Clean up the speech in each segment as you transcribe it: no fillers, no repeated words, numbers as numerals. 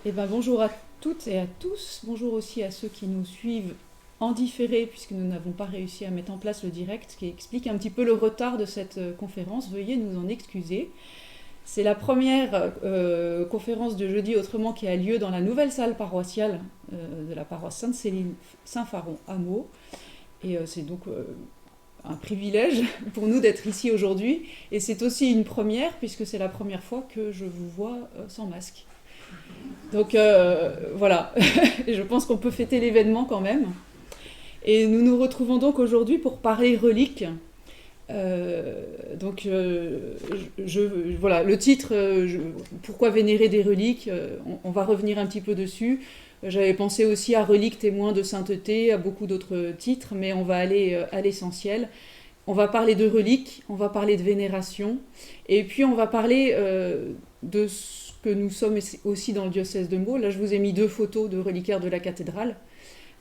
Eh ben, bonjour à toutes et à tous. Bonjour aussi à ceux qui nous suivent en différé, puisque nous n'avons pas réussi à mettre en place le direct, ce qui explique un petit peu le retard de cette conférence. Veuillez nous en excuser. C'est la première conférence de jeudi autrement qui a lieu dans la nouvelle salle paroissiale de la paroisse Sainte-Céline Saint-Faron à Meaux. Et c'est donc un privilège pour nous d'être ici aujourd'hui. Et c'est aussi une première, puisque c'est la première fois que je vous vois sans masque. Donc voilà, je pense qu'on peut fêter l'événement quand même. Et nous nous retrouvons donc aujourd'hui pour parler reliques. Voilà, le titre, pourquoi vénérer des reliques, on va revenir un petit peu dessus. J'avais pensé aussi à reliques témoins de sainteté, à beaucoup d'autres titres, mais on va aller à l'essentiel. On va parler de reliques, on va parler de vénération, et puis on va parler de ce que nous sommes aussi dans le diocèse de Meaux. Là, je vous ai mis 2 photos de reliquaires de la cathédrale.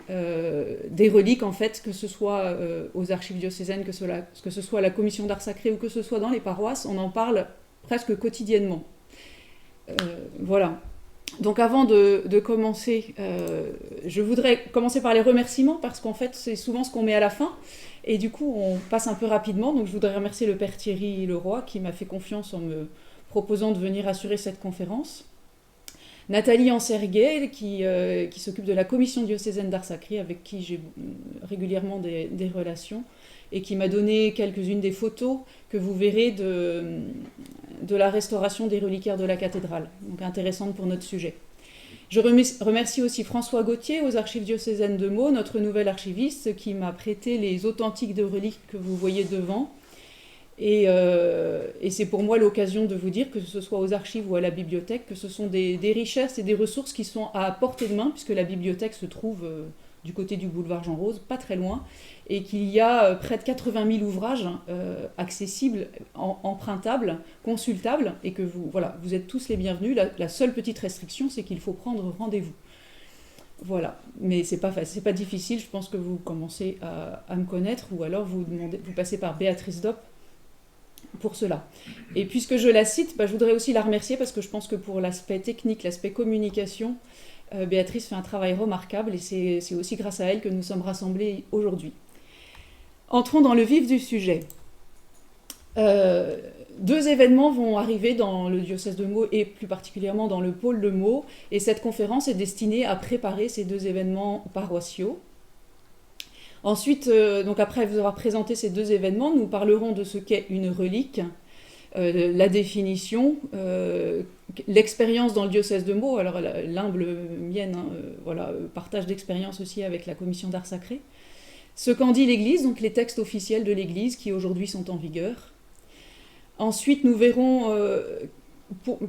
Des reliques, en fait, que ce soit aux archives diocésaines, que ce soit à la commission d'art sacré ou que ce soit dans les paroisses, on en parle presque quotidiennement. Voilà. Donc avant de commencer, je voudrais commencer par les remerciements, parce qu'en fait, c'est souvent ce qu'on met à la fin. Et du coup, on passe un peu rapidement. Donc je voudrais remercier le père Thierry Leroy, qui m'a fait confiance en me proposant de venir assurer cette conférence. Nathalie Anserguet, qui s'occupe de la commission diocésaine d'art sacré, avec qui j'ai régulièrement des relations, et qui m'a donné quelques-unes des photos que vous verrez de la restauration des reliquaires de la cathédrale, donc intéressantes pour notre sujet. Je remercie aussi François Gauthier aux archives diocésaines de Meaux, notre nouvel archiviste, qui m'a prêté les authentiques de reliques que vous voyez devant. Et c'est pour moi l'occasion de vous dire, que ce soit aux archives ou à la bibliothèque, que ce sont des richesses et des ressources qui sont à portée de main, puisque la bibliothèque se trouve du côté du boulevard Jean Rose, pas très loin, et qu'il y a près de 80 000 ouvrages accessibles, empruntables, consultables, et que vous êtes tous les bienvenus. La seule petite restriction, c'est qu'il faut prendre rendez-vous. Voilà, mais c'est pas difficile, je pense que vous commencez à me connaître, ou alors vous passez par Béatrice Dopp pour cela. Et puisque je la cite, je voudrais aussi la remercier, parce que je pense que pour l'aspect technique, l'aspect communication, Béatrice fait un travail remarquable, et c'est aussi grâce à elle que nous sommes rassemblés aujourd'hui. Entrons dans le vif du sujet. 2 événements vont arriver dans le diocèse de Meaux, et plus particulièrement dans le pôle de Meaux, et cette conférence est destinée à préparer ces 2 événements paroissiaux. Ensuite, donc après vous avoir présenté ces 2 événements, nous parlerons de ce qu'est une relique, la définition, l'expérience dans le diocèse de Meaux, alors l'humble mienne, partage d'expérience aussi avec la commission d'art sacré, ce qu'en dit l'Église, donc les textes officiels de l'Église qui aujourd'hui sont en vigueur. Ensuite, nous verrons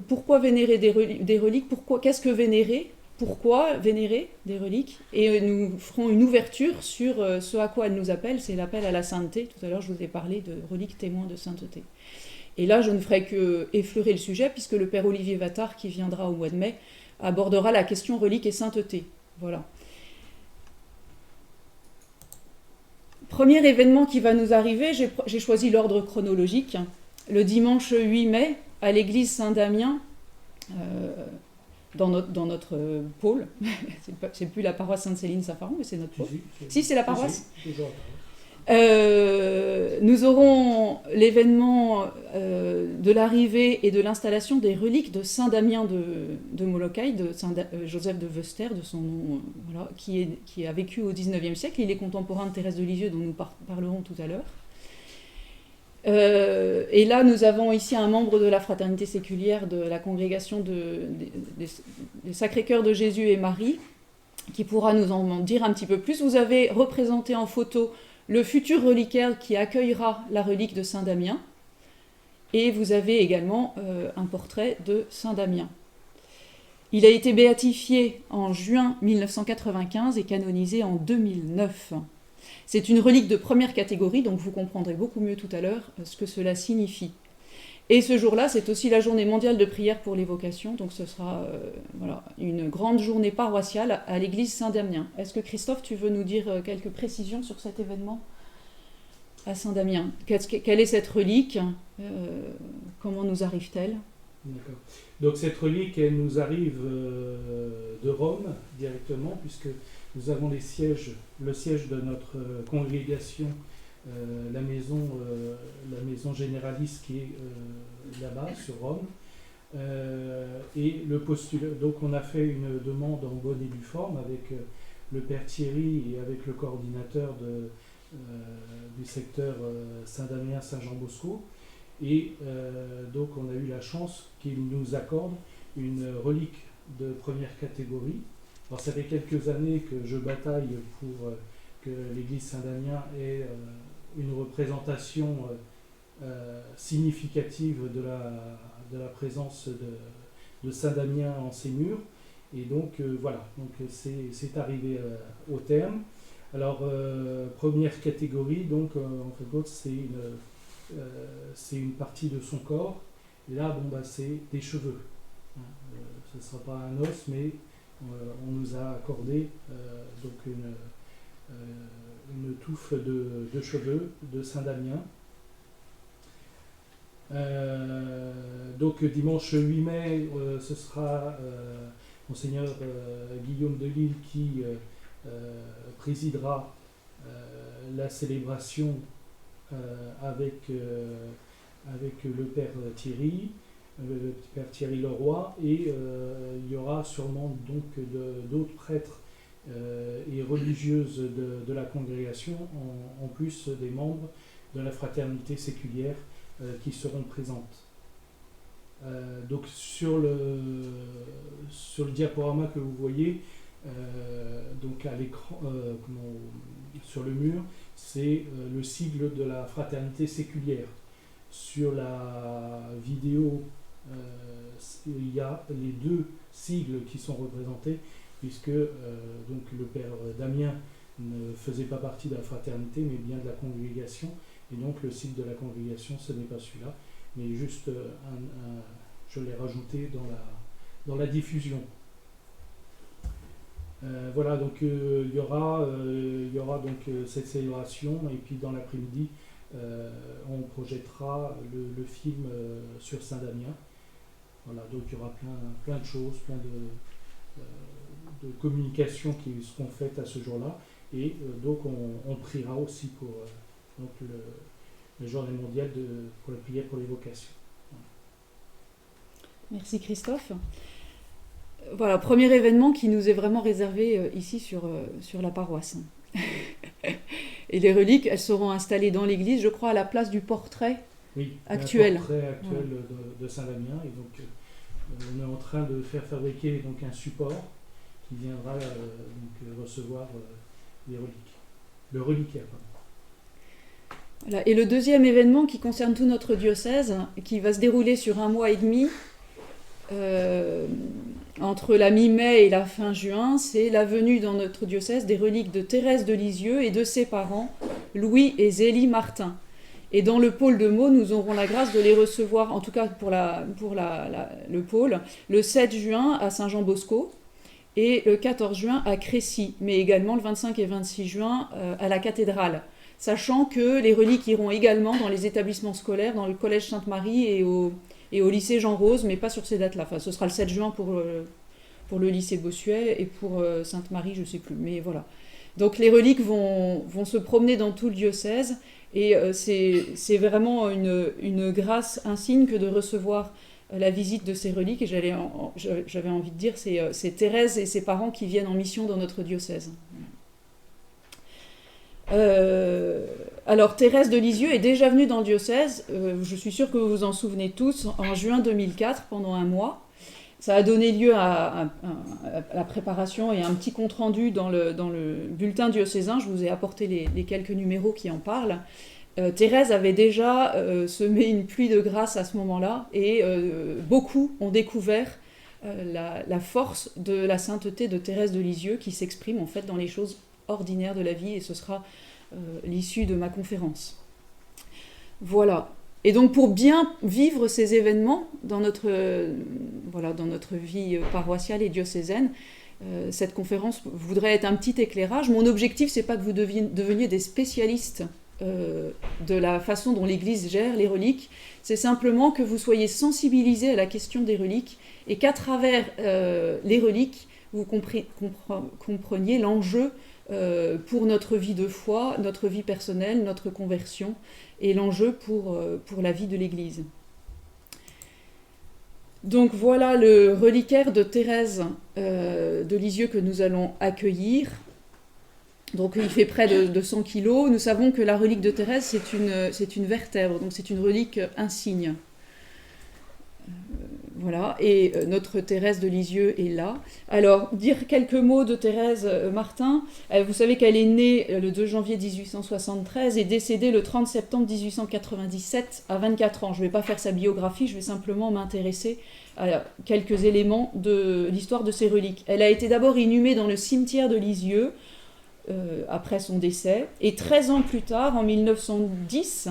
pourquoi vénérer des reliques, qu'est-ce que vénérer, pourquoi vénérer des reliques, et nous ferons une ouverture sur ce à quoi elle nous appelle, c'est l'appel à la sainteté. Tout à l'heure, je vous ai parlé de reliques témoins de sainteté. Et là, je ne ferai que effleurer le sujet, puisque le père Olivier Vattard, qui viendra au mois de mai, abordera la question relique et sainteté. Voilà. Premier événement qui va nous arriver, j'ai choisi l'ordre chronologique. Le dimanche 8 mai, à l'église Saint-Damien, dans notre pôle, c'est plus la paroisse Sainte-Céline Saint-Faron, mais c'est notre pôle. Si, c'est la paroisse. Nous aurons l'événement de l'arrivée et de l'installation des reliques de Saint-Damien de Molokai, de Joseph de Veuster, de son nom, qui a vécu au XIXe siècle. Il est contemporain de Thérèse de Lisieux, dont nous parlerons tout à l'heure. Et là, nous avons ici un membre de la fraternité séculière de la congrégation des Sacré-Cœur de Jésus et Marie, qui pourra nous en dire un petit peu plus. Vous avez représenté en photo le futur reliquaire qui accueillera la relique de Saint-Damien, et vous avez également un portrait de Saint-Damien. Il a été béatifié en juin 1995 et canonisé en 2009. C'est une relique de première catégorie, donc vous comprendrez beaucoup mieux tout à l'heure ce que cela signifie. Et ce jour-là, c'est aussi la journée mondiale de prière pour les vocations, donc ce sera une grande journée paroissiale à l'église Saint-Damien. Est-ce que Christophe, tu veux nous dire quelques précisions sur cet événement à Saint-Damien ? Quelle est cette relique ? Comment nous arrive-t-elle ? D'accord. Donc cette relique, elle nous arrive de Rome directement, puisque nous avons le siège de notre congrégation, la maison généraliste qui est là-bas, sur Rome. Et le postulat, donc on a fait une demande en bonne et due forme avec le père Thierry et avec le coordinateur du secteur Saint-Damien-Saint-Jean-Bosco. Et donc on a eu la chance qu'il nous accorde une relique de première catégorie. Alors ça fait quelques années que je bataille pour que l'église Saint-Damien ait une représentation significative de la présence de Saint-Damien en ses murs. Et donc voilà, donc c'est arrivé au terme. Alors première catégorie, donc en fait c'est une partie de son corps. Et là, bon, bah, c'est des cheveux. Ce ne sera pas un os, mais on nous a accordé donc une touffe de cheveux de Saint-Damien. Donc dimanche 8 mai, ce sera Monseigneur Guillaume de Lille qui présidera la célébration avec le père Thierry, Leroy, et il y aura sûrement donc d'autres prêtres et religieuses de la congrégation, en plus des membres de la fraternité séculière qui seront présentes. Donc sur le diaporama que vous voyez, donc à l'écran, sur le mur, c'est le sigle de la fraternité séculière. Sur la vidéo, il y a les deux sigles qui sont représentés, puisque donc le père Damien ne faisait pas partie de la fraternité, mais bien de la congrégation. Et donc le sigle de la congrégation, ce n'est pas celui-là, mais juste je l'ai rajouté dans la diffusion. Voilà, donc il y aura donc cette célébration, et puis dans l'après-midi, on projettera le film sur Saint-Damien. Voilà, donc il y aura plein de choses, plein de communications qui seront faites à ce jour-là, et donc on priera aussi pour donc le journée mondiale pour la prière pour les vocations. Voilà. Merci Christophe. Voilà, premier événement qui nous est vraiment réservé ici sur la paroisse. Et les reliques, elles seront installées dans l'église, je crois, à la place du portrait actuel. Le portrait actuel de Saint-Damien. Et donc, on est en train de faire fabriquer donc, un support qui viendra donc, recevoir les reliques. Le reliquaire, pardon. Voilà. Et le deuxième événement qui concerne tout notre diocèse, qui va se dérouler sur 1 mois et demi, entre la mi-mai et la fin juin, c'est la venue dans notre diocèse des reliques de Thérèse de Lisieux et de ses parents, Louis et Zélie Martin. Et dans le pôle de Meaux, nous aurons la grâce de les recevoir, en tout cas pour le pôle, le 7 juin à Saint-Jean-Bosco et le 14 juin à Crécy, mais également le 25 et 26 juin à la cathédrale. Sachant que les reliques iront également dans les établissements scolaires, dans le collège Sainte-Marie et au lycée Jean-Rose, mais pas sur ces dates-là. Enfin, ce sera le 7 juin pour le lycée Bossuet et pour Sainte-Marie, je ne sais plus. Mais voilà. Donc les reliques vont se promener dans tout le diocèse et c'est vraiment une grâce, un signe que de recevoir la visite de ces reliques. Et j'avais envie de dire, c'est Thérèse et ses parents qui viennent en mission dans notre diocèse. Alors Thérèse de Lisieux est déjà venue dans le diocèse, je suis sûre que vous vous en souvenez tous, en juin 2004, pendant 1 mois. Ça a donné lieu à la préparation et à un petit compte-rendu dans le bulletin diocésain. Je vous ai apporté les quelques numéros qui en parlent. Thérèse avait déjà semé une pluie de grâce à ce moment-là, et beaucoup ont découvert la force de la sainteté de Thérèse de Lisieux qui s'exprime en fait dans les choses ordinaire de la vie, et ce sera l'issue de ma conférence. Voilà. Et donc pour bien vivre ces événements dans notre vie paroissiale et diocésaine, cette conférence voudrait être un petit éclairage. Mon objectif, c'est pas que vous deveniez des spécialistes de la façon dont l'Église gère les reliques. C'est simplement que vous soyez sensibilisés à la question des reliques et qu'à travers les reliques, vous compreniez l'enjeu pour notre vie de foi, notre vie personnelle, notre conversion et l'enjeu pour la vie de l'Église. Donc voilà le reliquaire de Thérèse de Lisieux que nous allons accueillir. Donc il fait près de 100 kilos. Nous savons que la relique de Thérèse, c'est une vertèbre, donc c'est une relique insigne. Voilà, et notre Thérèse de Lisieux est là. Alors, dire quelques mots de Thérèse Martin. Vous savez qu'elle est née le 2 janvier 1873 et décédée le 30 septembre 1897 à 24 ans. Je ne vais pas faire sa biographie, je vais simplement m'intéresser à quelques éléments de l'histoire de ses reliques. Elle a été d'abord inhumée dans le cimetière de Lisieux, après son décès, et 13 ans plus tard, en 1910,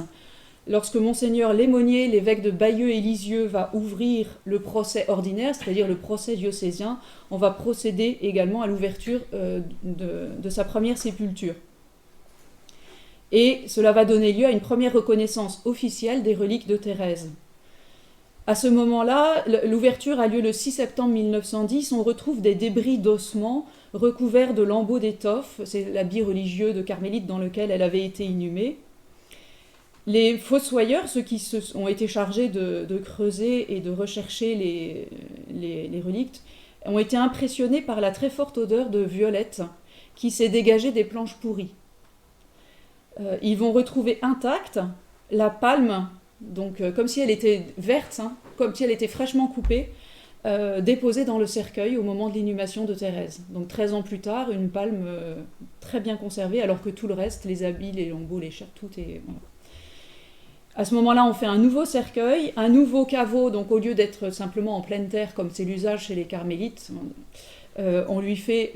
lorsque Monseigneur Lémonnier, l'évêque de Bayeux et Lisieux, va ouvrir le procès ordinaire, c'est-à-dire le procès diocésain, on va procéder également à l'ouverture de sa première sépulture. Et cela va donner lieu à une première reconnaissance officielle des reliques de Thérèse. À ce moment-là, l'ouverture a lieu le 6 septembre 1910. On retrouve des débris d'ossements recouverts de lambeaux d'étoffe. C'est l'habit religieux de carmélite dans lequel elle avait été inhumée. Les fossoyeurs, ceux qui ont été chargés de creuser et de rechercher les reliques, ont été impressionnés par la très forte odeur de violette qui s'est dégagée des planches pourries. Ils vont retrouver intacte la palme, donc comme si elle était verte, comme si elle était fraîchement coupée, déposée dans le cercueil au moment de l'inhumation de Thérèse. Donc 13 ans plus tard, une palme très bien conservée, alors que tout le reste, les habits, les lambeaux, les chairs, tout est... Voilà. À ce moment-là, on fait un nouveau cercueil, un nouveau caveau, donc au lieu d'être simplement en pleine terre, comme c'est l'usage chez les carmélites, on lui fait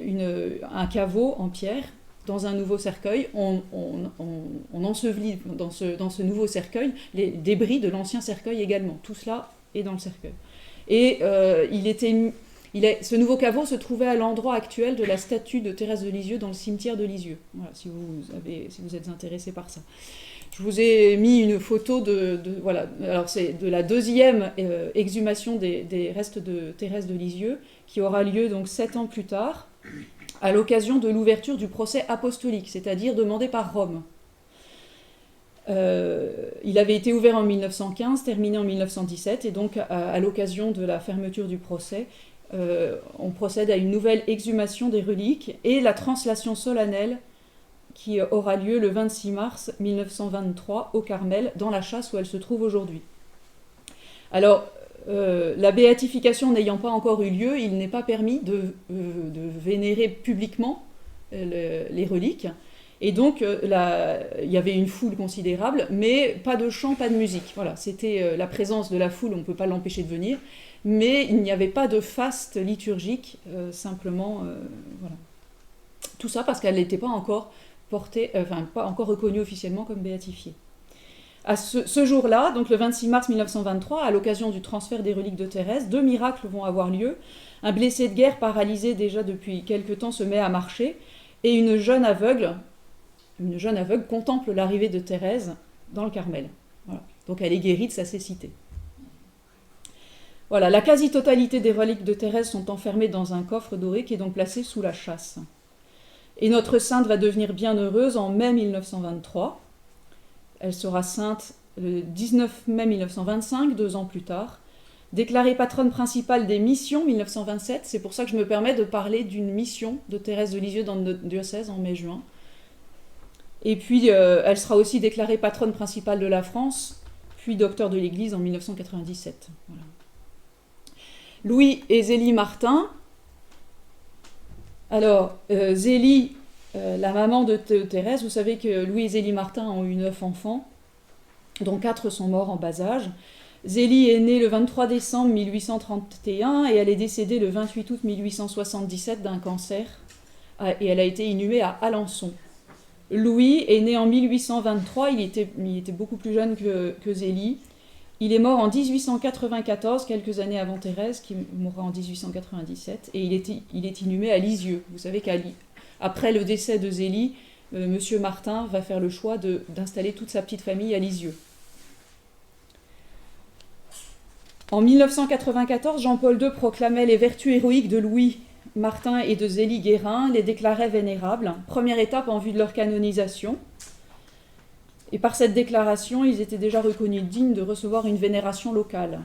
un caveau en pierre dans un nouveau cercueil. On ensevelit dans ce nouveau cercueil les débris de l'ancien cercueil également. Tout cela est dans le cercueil. Et ce nouveau caveau se trouvait à l'endroit actuel de la statue de Thérèse de Lisieux dans le cimetière de Lisieux. Voilà, si vous êtes intéressé par ça. Je vous ai mis une photo voilà. Alors c'est de la deuxième exhumation des restes de Thérèse de Lisieux qui aura lieu donc 7 ans plus tard à l'occasion de l'ouverture du procès apostolique, c'est-à-dire demandé par Rome. Il avait été ouvert en 1915, terminé en 1917, et donc à l'occasion de la fermeture du procès, on procède à une nouvelle exhumation des reliques et la translation solennelle qui aura lieu le 26 mars 1923 au Carmel, dans la châsse où elle se trouve aujourd'hui. Alors, la béatification n'ayant pas encore eu lieu, il n'est pas permis de vénérer publiquement les reliques. Et donc, il y avait une foule considérable, mais pas de chant, pas de musique. Voilà, c'était la présence de la foule, on ne peut pas l'empêcher de venir, mais il n'y avait pas de faste liturgique, simplement, voilà. Tout ça parce qu'elle n'était pas encore pas encore reconnue officiellement comme béatifiée. À ce jour-là, donc le 26 mars 1923, à l'occasion du transfert des reliques de Thérèse, 2 miracles vont avoir lieu. Un blessé de guerre paralysé déjà depuis quelque temps se met à marcher, et une jeune aveugle contemple l'arrivée de Thérèse dans le Carmel. Voilà. Donc elle est guérie de sa cécité. Voilà, la quasi-totalité des reliques de Thérèse sont enfermées dans un coffre doré qui est donc placé sous la châsse. Et notre sainte va devenir bienheureuse en mai 1923. Elle sera sainte le 19 mai 1925, 2 ans plus tard. Déclarée patronne principale des missions 1927, c'est pour ça que je me permets de parler d'une mission de Thérèse de Lisieux dans notre diocèse en mai-juin. Et puis elle sera aussi déclarée patronne principale de la France, puis docteur de l'Église en 1997. Voilà. Louis et Zélie Martin. Alors, Zélie, la maman de Thérèse, vous savez que Louis et Zélie Martin ont eu 9 enfants, dont 4 sont morts en bas âge. Zélie est née le 23 décembre 1831 et elle est décédée le 28 août 1877 d'un cancer, et elle a été inhumée à Alençon. Louis est né en 1823, il était beaucoup plus jeune que Zélie. Il est mort en 1894, quelques années avant Thérèse, qui mourra en 1897, et il est inhumé à Lisieux. Vous savez qu'après le décès de Zélie, Monsieur Martin va faire le choix d'installer toute sa petite famille à Lisieux. En 1994, Jean-Paul II proclamait les vertus héroïques de Louis Martin et de Zélie Guérin, les déclarait vénérables, première étape en vue de leur canonisation. Et par cette déclaration, ils étaient déjà reconnus dignes de recevoir une vénération locale.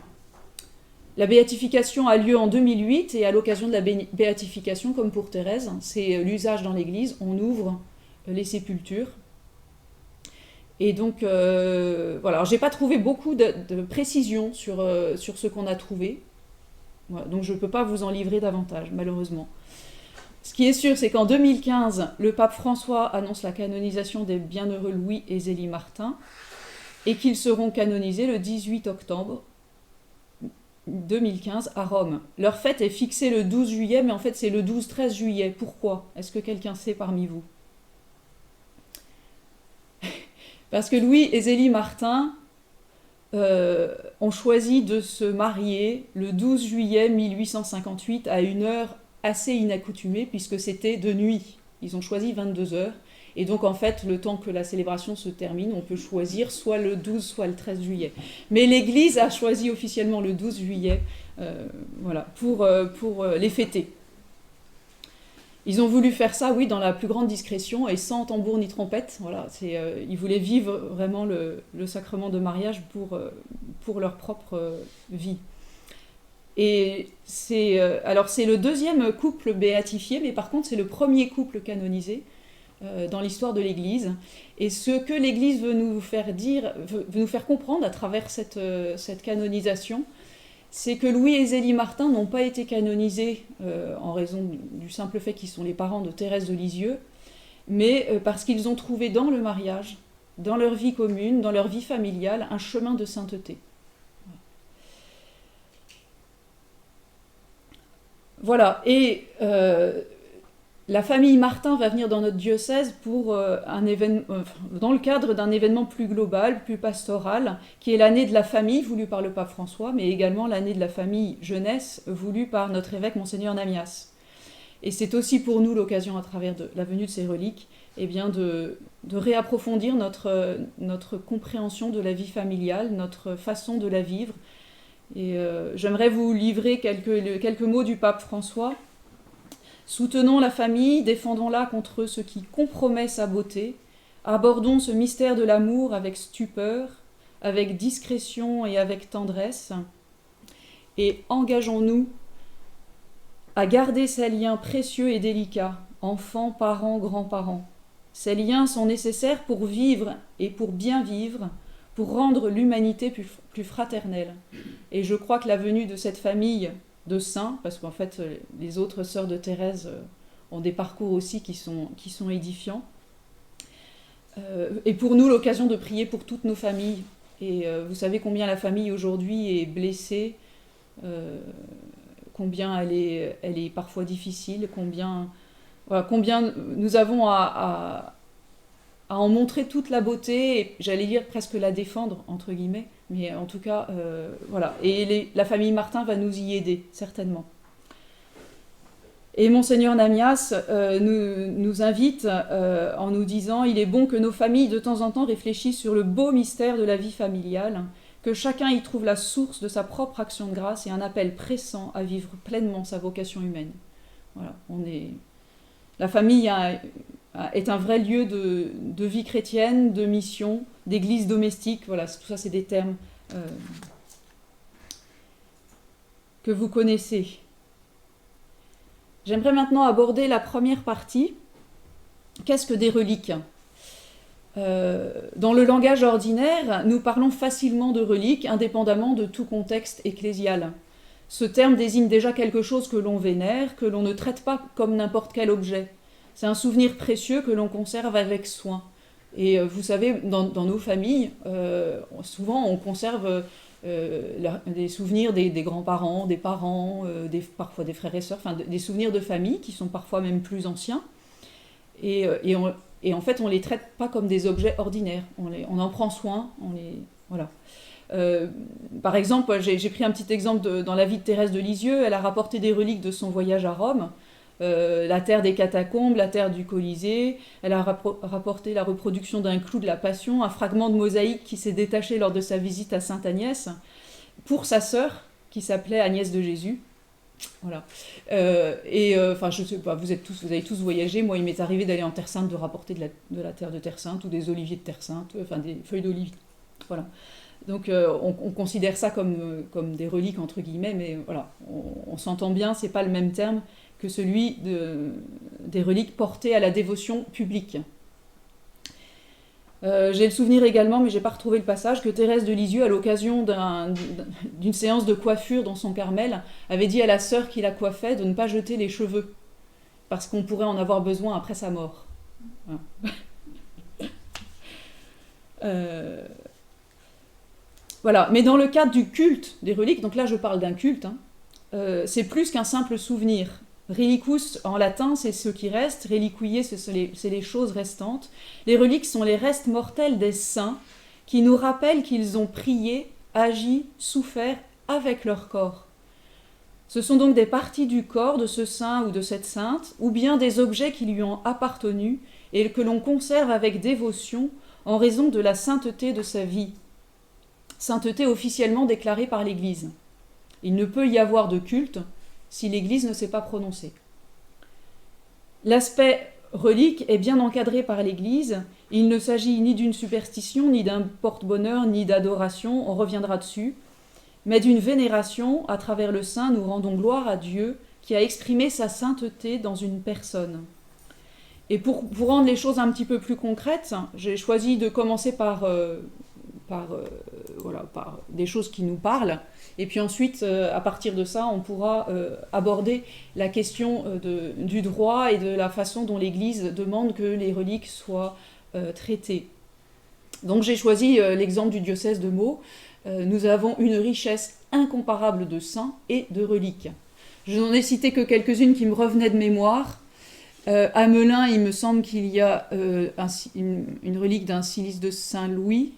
La béatification a lieu en 2008 et à l'occasion de la béatification, comme pour Thérèse, c'est l'usage dans l'Église, on ouvre les sépultures. Et donc, voilà, je n'ai pas trouvé beaucoup de précisions sur ce qu'on a trouvé. Voilà, donc je ne peux pas vous en livrer davantage, malheureusement. Ce qui est sûr, c'est qu'en 2015, le pape François annonce la canonisation des bienheureux Louis et Zélie Martin et qu'ils seront canonisés le 18 octobre 2015 à Rome. Leur fête est fixée le 12 juillet, mais en fait c'est le 12-13 juillet. Pourquoi? Est-ce que quelqu'un sait parmi vous? Parce que Louis et Zélie Martin ont choisi de se marier le 12 juillet 1858 à une heure assez inaccoutumée puisque c'était de nuit. Ils ont choisi 22 heures. Et donc en fait, le temps que la célébration se termine, on peut choisir soit le 12, soit le 13 juillet. Mais l'Église a choisi officiellement le 12 juillet voilà, pour les fêter. Ils ont voulu faire ça, oui, dans la plus grande discrétion et sans tambour ni trompette. Voilà, ils voulaient vivre vraiment le sacrement de mariage pour leur propre vie. Et alors c'est le deuxième couple béatifié, mais par contre c'est le premier couple canonisé dans l'histoire de l'Église. Et ce que l'Église veut nous faire dire, veut nous faire comprendre à travers cette canonisation, c'est que Louis et Zélie Martin n'ont pas été canonisés en raison du simple fait qu'ils sont les parents de Thérèse de Lisieux, mais parce qu'ils ont trouvé dans le mariage, dans leur vie commune, dans leur vie familiale, un chemin de sainteté. Voilà, et la famille Martin va venir dans notre diocèse pour dans le cadre d'un événement plus global, plus pastoral, qui est l'année de la famille voulue par le pape François, mais également l'année de la famille jeunesse voulue par notre évêque Monseigneur Namias. Et c'est aussi pour nous l'occasion, à travers la venue de ces reliques, eh bien de réapprofondir notre compréhension de la vie familiale, notre façon de la vivre. Et j'aimerais vous livrer quelques mots du pape François. Soutenons la famille, défendons-la contre ce qui compromet sa beauté. Abordons ce mystère de l'amour avec stupeur, avec discrétion et avec tendresse. Et engageons-nous à garder ces liens précieux et délicats, enfants, parents, grands-parents. Ces liens sont nécessaires pour vivre et pour bien vivre, pour rendre l'humanité plus fraternelle. Et je crois que la venue de cette famille de saints, parce qu'en fait les autres sœurs de Thérèse ont des parcours aussi qui sont édifiants, et pour nous l'occasion de prier pour toutes nos familles. Et vous savez combien la famille aujourd'hui est blessée, combien elle est parfois difficile, combien nous avons à en montrer toute la beauté, et j'allais dire presque la défendre, entre guillemets, mais en tout cas, voilà. Et la famille Martin va nous y aider, certainement. Et Monseigneur Namias nous invite en nous disant « Il est bon que nos familles, de temps en temps, réfléchissent sur le beau mystère de la vie familiale, que chacun y trouve la source de sa propre action de grâce et un appel pressant à vivre pleinement sa vocation humaine. » Voilà, la famille est un vrai lieu de vie chrétienne, de mission, d'église domestique. Voilà, tout ça, c'est des termes que vous connaissez. J'aimerais maintenant aborder la première partie. Qu'est-ce que des reliques ? Dans le langage ordinaire, nous parlons facilement de reliques, indépendamment de tout contexte ecclésial. Ce terme désigne déjà quelque chose que l'on vénère, que l'on ne traite pas comme n'importe quel objet. C'est un souvenir précieux que l'on conserve avec soin. Et vous savez, dans nos familles, souvent on conserve des souvenirs des grands-parents, des parents, parfois des frères et sœurs, enfin des souvenirs de famille qui sont parfois même plus anciens. Et en fait, on ne les traite pas comme des objets ordinaires. On en prend soin. Voilà. Par exemple, j'ai pris un petit exemple dans la vie de Thérèse de Lisieux. Elle a rapporté des reliques de son voyage à Rome. la terre des catacombes, la terre du Colisée. Elle a rapporté la reproduction d'un clou de la Passion, un fragment de mosaïque qui s'est détaché lors de sa visite à Sainte-Agnès, pour sa sœur, qui s'appelait Agnès de Jésus. Voilà. Enfin, je sais pas, vous avez tous voyagé. Moi, il m'est arrivé d'aller en Terre Sainte, de rapporter de la terre de Terre Sainte ou des oliviers de Terre Sainte, enfin des feuilles d'olivier. Voilà. Donc, on considère ça comme des reliques entre guillemets, mais voilà, on s'entend bien. C'est pas le même terme que celui des reliques portées à la dévotion publique. J'ai le souvenir également, mais j'ai pas retrouvé le passage, que Thérèse de Lisieux, à l'occasion d'une séance de coiffure dans son Carmel, avait dit à la sœur qui la coiffait de ne pas jeter les cheveux, parce qu'on pourrait en avoir besoin après sa mort. Voilà. Voilà. Mais dans le cadre du culte des reliques, donc là je parle d'un culte, c'est plus qu'un simple souvenir. Relicus, en latin, c'est ce qui reste. Reliquiae, c'est les choses restantes. Les reliques sont les restes mortels des saints qui nous rappellent qu'ils ont prié, agi, souffert avec leur corps. Ce sont donc des parties du corps de ce saint ou de cette sainte, ou bien des objets qui lui ont appartenu et que l'on conserve avec dévotion en raison de la sainteté de sa vie. Sainteté officiellement déclarée par l'Église. Il ne peut y avoir de culte si l'Église ne s'est pas prononcée. L'aspect relique est bien encadré par l'Église. Il ne s'agit ni d'une superstition, ni d'un porte-bonheur, ni d'adoration, on reviendra dessus, mais d'une vénération. À travers le saint, nous rendons gloire à Dieu qui a exprimé sa sainteté dans une personne. Et pour rendre les choses un petit peu plus concrètes, j'ai choisi de commencer par des choses qui nous parlent. Et puis ensuite, à partir de ça, on pourra aborder la question du droit et de la façon dont l'Église demande que les reliques soient traitées. Donc j'ai choisi l'exemple du diocèse de Meaux. Nous avons une richesse incomparable de saints et de reliques. Je n'en ai cité que quelques-unes qui me revenaient de mémoire. À Melun, il me semble qu'il y a une relique d'un cilice de Saint-Louis.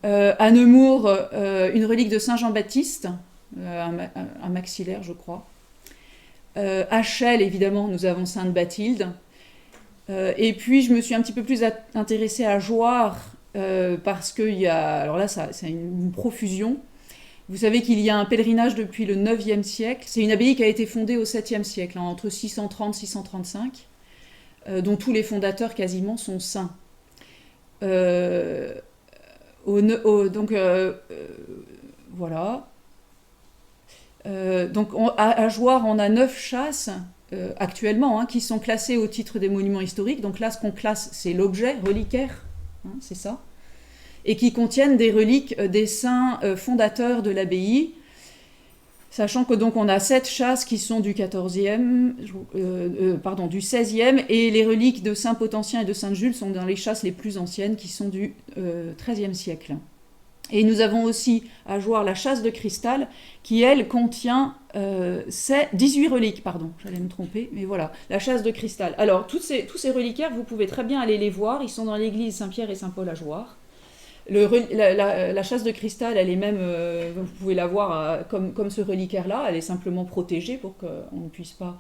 À Nemours, une relique de Saint-Jean-Baptiste, un maxillaire, je crois. À Chelles, évidemment, nous avons Sainte Bathilde. Et puis, je me suis un petit peu plus intéressée à Jouarre, parce qu'il y a... Alors là, c'est une profusion. Vous savez qu'il y a un pèlerinage depuis le 9e siècle. C'est une abbaye qui a été fondée au 7e siècle, entre 630 et 635, dont tous les fondateurs quasiment sont saints. Voilà. Donc à Jouarre, on a 9 chasses actuellement qui sont classées au titre des monuments historiques. Donc là, ce qu'on classe, c'est l'objet reliquaire, c'est ça, et qui contiennent des reliques des saints fondateurs de l'abbaye. Sachant que donc on a 7 chasses qui sont du 14e, du 16e, et les reliques de Saint Potentien et de Sainte Jules sont dans les chasses les plus anciennes qui sont du 13e siècle. Et nous avons aussi à Jouarre la chasse de cristal qui, elle, contient 18 reliques, j'allais me tromper, mais voilà, la chasse de cristal. Alors, tous ces reliquaires, vous pouvez très bien aller les voir, ils sont dans l'église Saint-Pierre et Saint-Paul à Jouarre. La chasse de cristal, elle est même, vous pouvez la voir comme ce reliquaire-là, elle est simplement protégée pour qu'on ne puisse pas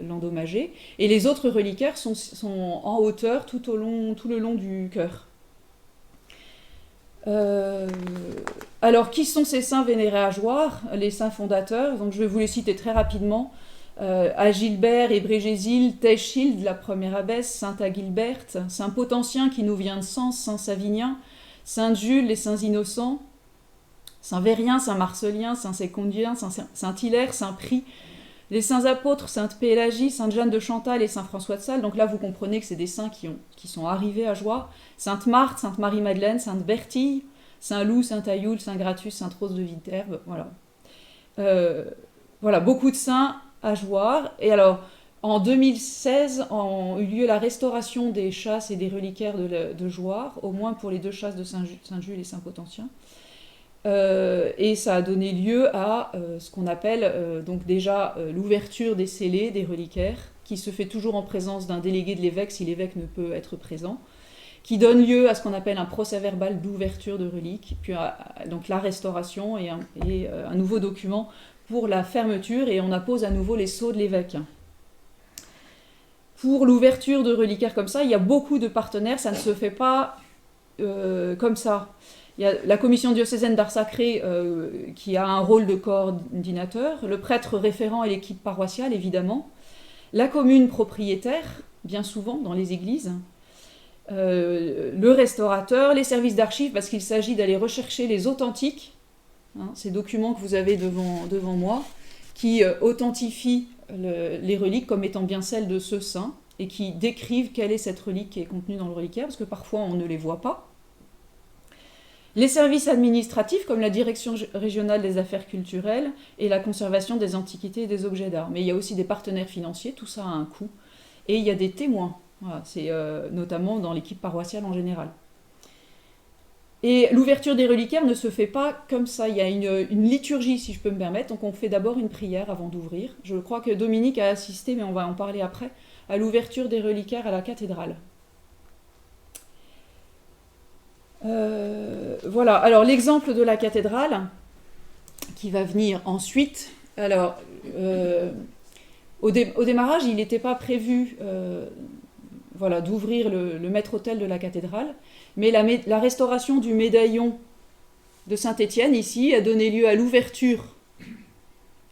l'endommager. Et les autres reliquaires sont en hauteur tout le long du chœur. Alors, qui sont ces saints vénérés à Jouarre, les saints fondateurs? Donc, je vais vous les citer très rapidement. Agilbert et Brégésil, Thèchilde, la première abbesse, Sainte Agilberte, Saint Potentien qui nous vient de Sens, Saint Savinien, Sainte Jules, les saints innocents, Saint Vérien, Saint Marcellien, Saint Sécondien, Saint Hilaire, Saint Prix, les saints apôtres, Sainte Pélagie, Sainte Jeanne de Chantal et Saint François de Sales. Donc là, vous comprenez que c'est des saints qui sont arrivés à Jouarre. Sainte Marthe, Sainte Marie-Madeleine, Sainte Bertille, Saint Loup, Saint Ayoul, Saint Gratus, Sainte Rose de Viterbe. Voilà. Voilà, beaucoup de saints à Jouarre. Et alors, en 2016, a eu lieu la restauration des chasses et des reliquaires de Jouarre, au moins pour les 2 chasses de Saint-Jules et Saint-Potentien. Et ça a donné lieu à ce qu'on appelle donc déjà l'ouverture des scellés, des reliquaires, qui se fait toujours en présence d'un délégué de l'évêque si l'évêque ne peut être présent, qui donne lieu à ce qu'on appelle un procès-verbal d'ouverture de reliques, puis donc la restauration et un nouveau document pour la fermeture, et on appose à nouveau les sceaux de l'évêque. pour l'ouverture de reliquaires comme ça, il y a beaucoup de partenaires, ça ne se fait pas comme ça. Il y a la commission diocésaine d'art sacré qui a un rôle de coordinateur, le prêtre référent et l'équipe paroissiale, évidemment, la commune propriétaire, bien souvent dans les églises, le restaurateur, les services d'archives, parce qu'il s'agit d'aller rechercher les authentiques, ces documents que vous avez devant moi, qui authentifient les reliques comme étant bien celles de ce saint, et qui décrivent quelle est cette relique qui est contenue dans le reliquaire, parce que parfois on ne les voit pas. Les services administratifs, comme la direction régionale des affaires culturelles et la conservation des antiquités et des objets d'art. Mais il y a aussi des partenaires financiers, tout ça a un coût. Et il y a des témoins, voilà, c'est notamment dans l'équipe paroissiale en général. Et l'ouverture des reliquaires ne se fait pas comme ça, il y a une liturgie, si je peux me permettre, donc on fait d'abord une prière avant d'ouvrir. Je crois que Dominique a assisté, mais on va en parler après, à l'ouverture des reliquaires à la cathédrale. Voilà, alors l'exemple de la cathédrale qui va venir ensuite. Alors, au démarrage, il n'était pas prévu voilà, d'ouvrir le maître-autel de la cathédrale, mais la restauration du médaillon de Saint-Étienne, ici, a donné lieu à l'ouverture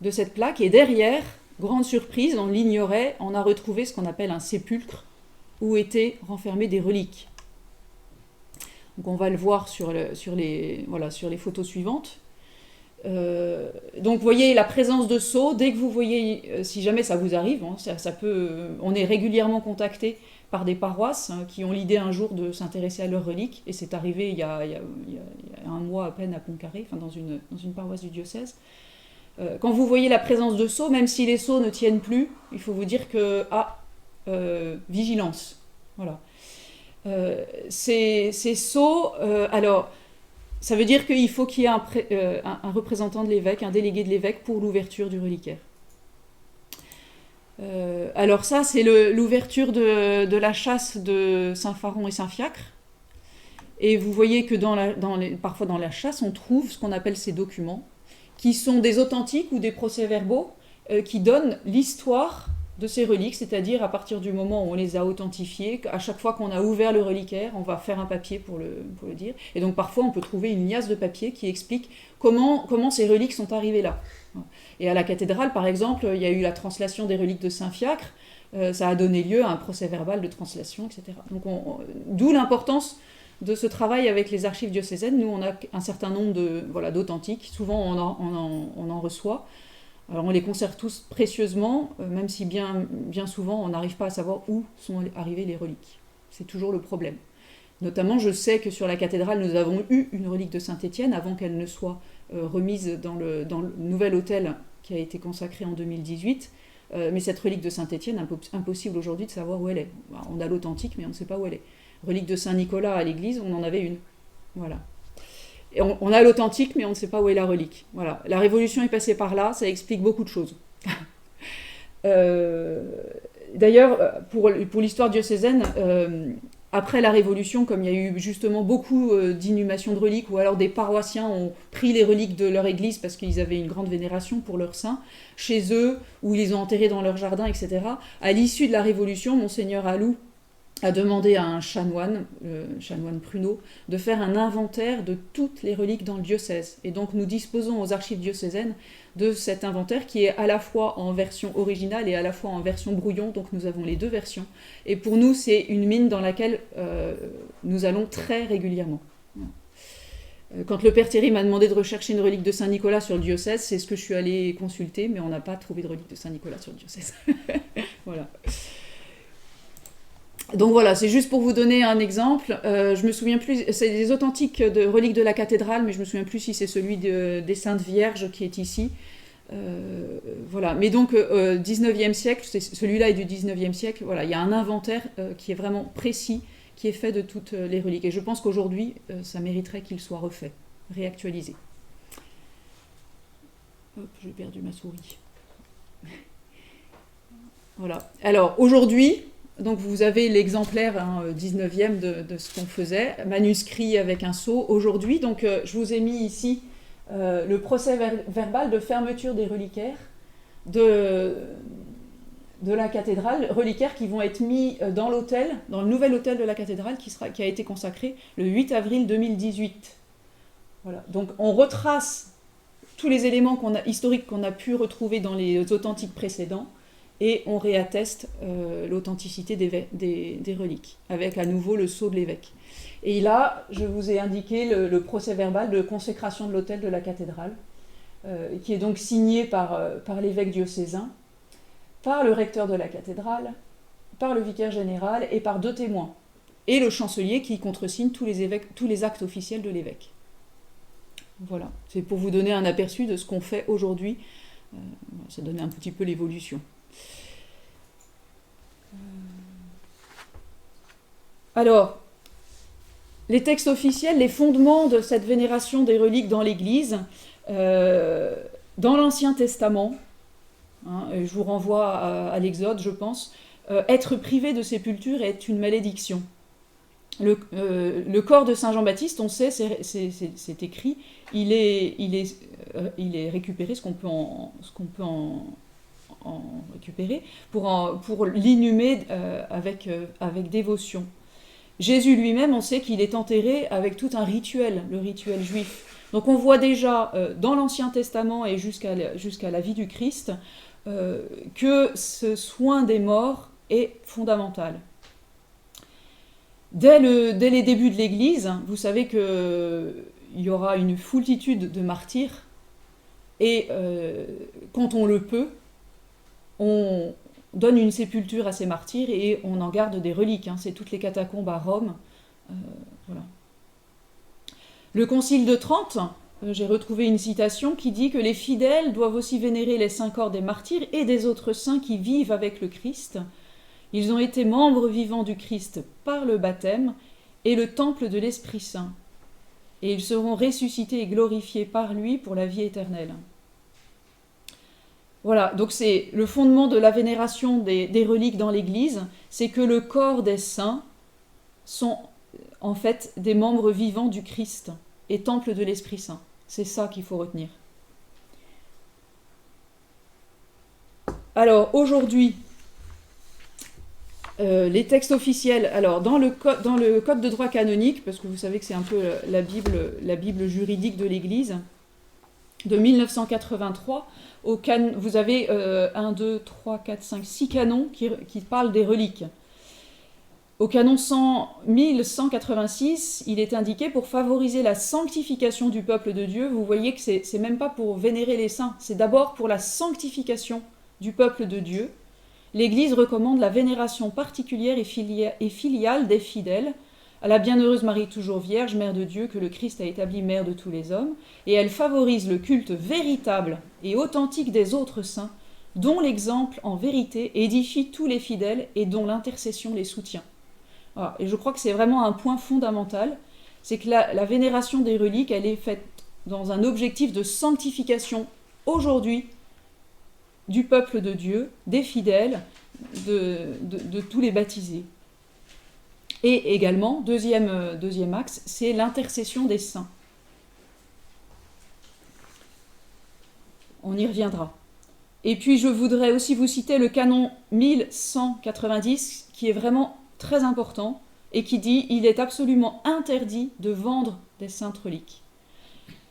de cette plaque, et derrière, grande surprise, on l'ignorait, on a retrouvé ce qu'on appelle un sépulcre, où étaient renfermées des reliques. Donc on va le voir sur les photos suivantes. Donc vous voyez la présence de sceaux, dès que vous voyez, si jamais ça vous arrive, hein, ça peut, on est régulièrement contacté par des paroisses qui ont l'idée un jour de s'intéresser à leurs reliques, et c'est arrivé il y a un mois à peine à Pontcarré, enfin dans une paroisse du diocèse. Quand vous voyez la présence de sceaux, même si les sceaux ne tiennent plus, il faut vous dire que, vigilance, voilà. Ces sceaux, alors, ça veut dire qu'il faut qu'il y ait un représentant de l'évêque, un délégué de l'évêque pour l'ouverture du reliquaire. Alors ça, c'est l'ouverture de la chasse de Saint-Pharon et Saint-Fiacre. Et vous voyez que parfois dans la chasse, on trouve ce qu'on appelle ces documents, qui sont des authentiques ou des procès-verbaux qui donnent l'histoire de ces reliques, c'est-à-dire à partir du moment où on les a authentifiées, à chaque fois qu'on a ouvert le reliquaire, on va faire un papier pour le dire. Et donc parfois on peut trouver une liasse de papier qui explique comment ces reliques sont arrivées là. Et à la cathédrale, par exemple, il y a eu la translation des reliques de Saint-Fiacre, ça a donné lieu à un procès-verbal de translation, etc. Donc d'où l'importance de ce travail avec les archives diocésaines. Nous, on a un certain nombre d'authentiques, souvent on en reçoit. Alors on les conserve tous précieusement, même si bien souvent on n'arrive pas à savoir où sont arrivées les reliques. C'est toujours le problème. Notamment, je sais que sur la cathédrale, nous avons eu une relique de Saint-Étienne avant qu'elle ne soit remise dans le nouvel autel qui a été consacré en 2018. Mais cette relique de Saint-Étienne, impossible aujourd'hui de savoir où elle est. On a l'authentique, mais on ne sait pas où elle est. Relique de Saint-Nicolas à l'église, on en avait une. Voilà. Et on a l'authentique, mais on ne sait pas où est la relique. Voilà. La Révolution est passée par là, ça explique beaucoup de choses. D'ailleurs, pour l'histoire diocésaine, après la Révolution, comme il y a eu justement beaucoup d'inhumations de reliques, ou alors des paroissiens ont pris les reliques de leur église parce qu'ils avaient une grande vénération pour leurs saints, chez eux, ou ils les ont enterrés dans leur jardin, etc. À l'issue de la Révolution, Monseigneur Alou a demandé à un chanoine, le chanoine Pruneau, de faire un inventaire de toutes les reliques dans le diocèse. Et donc nous disposons aux archives diocésaines de cet inventaire qui est à la fois en version originale et à la fois en version brouillon, donc nous avons les deux versions. Et pour nous, c'est une mine dans laquelle nous allons très régulièrement. Quand le père Thierry m'a demandé de rechercher une relique de Saint-Nicolas sur le diocèse, c'est ce que je suis allée consulter, mais on n'a pas trouvé de relique de Saint-Nicolas sur le diocèse. Voilà. Donc voilà, c'est juste pour vous donner un exemple. Je me souviens plus, c'est des authentiques de reliques de la cathédrale, mais je me souviens plus si c'est celui des Saintes Vierges qui est ici. Voilà. Mais donc, 19e siècle, celui-là est du 19e siècle, voilà, il y a un inventaire qui est vraiment précis, qui est fait de toutes les reliques. Et je pense qu'aujourd'hui, ça mériterait qu'il soit refait, réactualisé. Hop, j'ai perdu ma souris. Voilà. Alors, aujourd'hui, donc vous avez l'exemplaire 19e de ce qu'on faisait, manuscrit avec un sceau. Aujourd'hui, donc je vous ai mis ici le procès verbal de fermeture des reliquaires de de la cathédrale, reliquaires qui vont être mis dans l'autel, dans le nouvel autel de la cathédrale qui a été consacré le 8 avril 2018. Voilà. Donc on retrace tous les éléments historiques qu'on a pu retrouver dans les authentiques précédents et on réatteste l'authenticité des reliques, avec à nouveau le sceau de l'évêque. Et là, je vous ai indiqué le procès-verbal de consécration de l'autel de la cathédrale, qui est donc signé par l'évêque diocésain, par le recteur de la cathédrale, par le vicaire général et par 2 témoins, et le chancelier qui contresigne tous les actes officiels de l'évêque. Voilà, c'est pour vous donner un aperçu de ce qu'on fait aujourd'hui. Ça donne un petit peu l'évolution. Alors, les textes officiels, les fondements de cette vénération des reliques dans l'Église, dans l'Ancien Testament, je vous renvoie à l'Exode, je pense, être privé de sépulture est une malédiction. Le corps de Saint Jean-Baptiste, on sait, c'est écrit, il est récupéré, ce qu'on peut en récupérer, pour l'inhumer avec dévotion. Jésus lui-même, on sait qu'il est enterré avec tout un rituel, le rituel juif. Donc on voit déjà dans l'Ancien Testament et jusqu'à la vie du Christ que ce soin des morts est fondamental. Dès les débuts de l'Église, vous savez qu'il y aura une foultitude de martyrs et quand on le peut, on donne une sépulture à ces martyrs et on en garde des reliques. C'est toutes les catacombes à Rome. Voilà. Le Concile de Trente, j'ai retrouvé une citation qui dit que les fidèles doivent aussi vénérer les saints corps des martyrs et des autres saints qui vivent avec le Christ. Ils ont été membres vivants du Christ par le baptême et le temple de l'Esprit Saint. Et ils seront ressuscités et glorifiés par lui pour la vie éternelle. Voilà, donc c'est le fondement de la vénération des reliques dans l'Église, c'est que le corps des saints sont en fait des membres vivants du Christ et temple de l'Esprit Saint. C'est ça qu'il faut retenir. Alors aujourd'hui, les textes officiels, alors dans le code de droit canonique, parce que vous savez que c'est un peu la Bible juridique de l'Église, de 1983, vous avez 1, 2, 3, 4, 5, 6 canons qui parlent des reliques. Au canon 1186, il est indiqué pour favoriser la sanctification du peuple de Dieu. Vous voyez que c'est même pas pour vénérer les saints, c'est d'abord pour la sanctification du peuple de Dieu. L'Église recommande la vénération particulière et filiale des fidèles à la bienheureuse Marie toujours vierge, mère de Dieu, que le Christ a établie mère de tous les hommes, et elle favorise le culte véritable et authentique des autres saints, dont l'exemple en vérité édifie tous les fidèles et dont l'intercession les soutient. Voilà. Et je crois que c'est vraiment un point fondamental, c'est que la vénération des reliques, elle est faite dans un objectif de sanctification aujourd'hui du peuple de Dieu, des fidèles, de tous les baptisés. Et également, deuxième axe, c'est l'intercession des saints. On y reviendra. Et puis je voudrais aussi vous citer le canon 1190, qui est vraiment très important, et qui dit « Il est absolument interdit de vendre des saintes reliques ».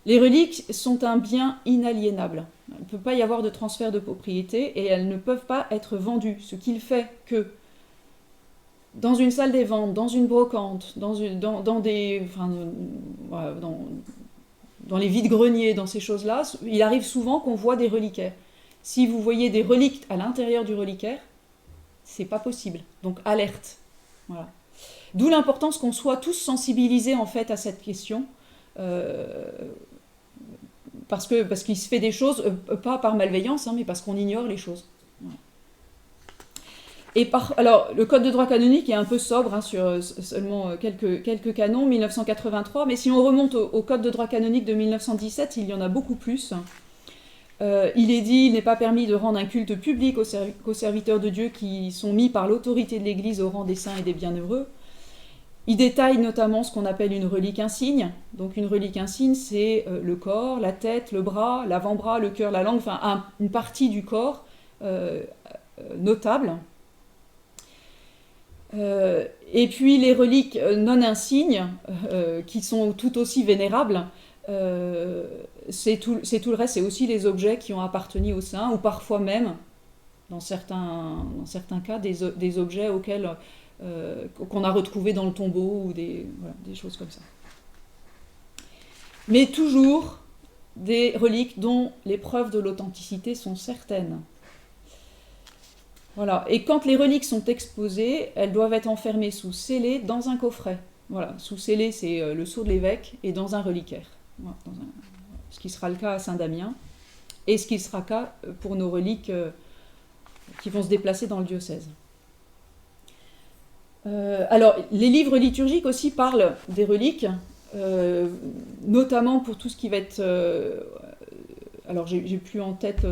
Les reliques sont un bien inaliénable. Il ne peut pas y avoir de transfert de propriété et elles ne peuvent pas être vendues, ce qui fait que dans une salle des ventes, dans une brocante, dans les vides-greniers, dans ces choses-là, il arrive souvent qu'on voit des reliquaires. Si vous voyez des reliques à l'intérieur du reliquaire, c'est pas possible. Donc alerte. Voilà. D'où l'importance qu'on soit tous sensibilisés en fait à cette question, parce qu'il se fait des choses, pas par malveillance, mais parce qu'on ignore les choses. Alors, le code de droit canonique est un peu sobre sur seulement quelques canons, 1983, mais si on remonte au code de droit canonique de 1917, il y en a beaucoup plus. Il est dit, il n'est pas permis de rendre un culte public aux serviteurs de Dieu qui sont mis par l'autorité de l'Église au rang des saints et des bienheureux. Il détaille notamment ce qu'on appelle une relique insigne. Donc une relique insigne, c'est le corps, la tête, le bras, l'avant-bras, le cœur, la langue, enfin une partie du corps notables. Et puis les reliques non insignes, qui sont tout aussi vénérables, c'est tout le reste, c'est aussi les objets qui ont appartenu au saint, ou parfois même, dans certains cas, des objets qu'on a retrouvés dans le tombeau, ou des choses comme ça. Mais toujours des reliques dont les preuves de l'authenticité sont certaines. Voilà. Et quand les reliques sont exposées, elles doivent être enfermées sous scellé dans un coffret. Voilà. Sous scellé, c'est le sceau de l'évêque, et dans un reliquaire. Voilà. Ce qui sera le cas à Saint-Damien, et ce qui sera le cas pour nos reliques qui vont se déplacer dans le diocèse. Alors, les livres liturgiques aussi parlent des reliques, notamment pour tout ce qui va être... alors, j'ai plus en tête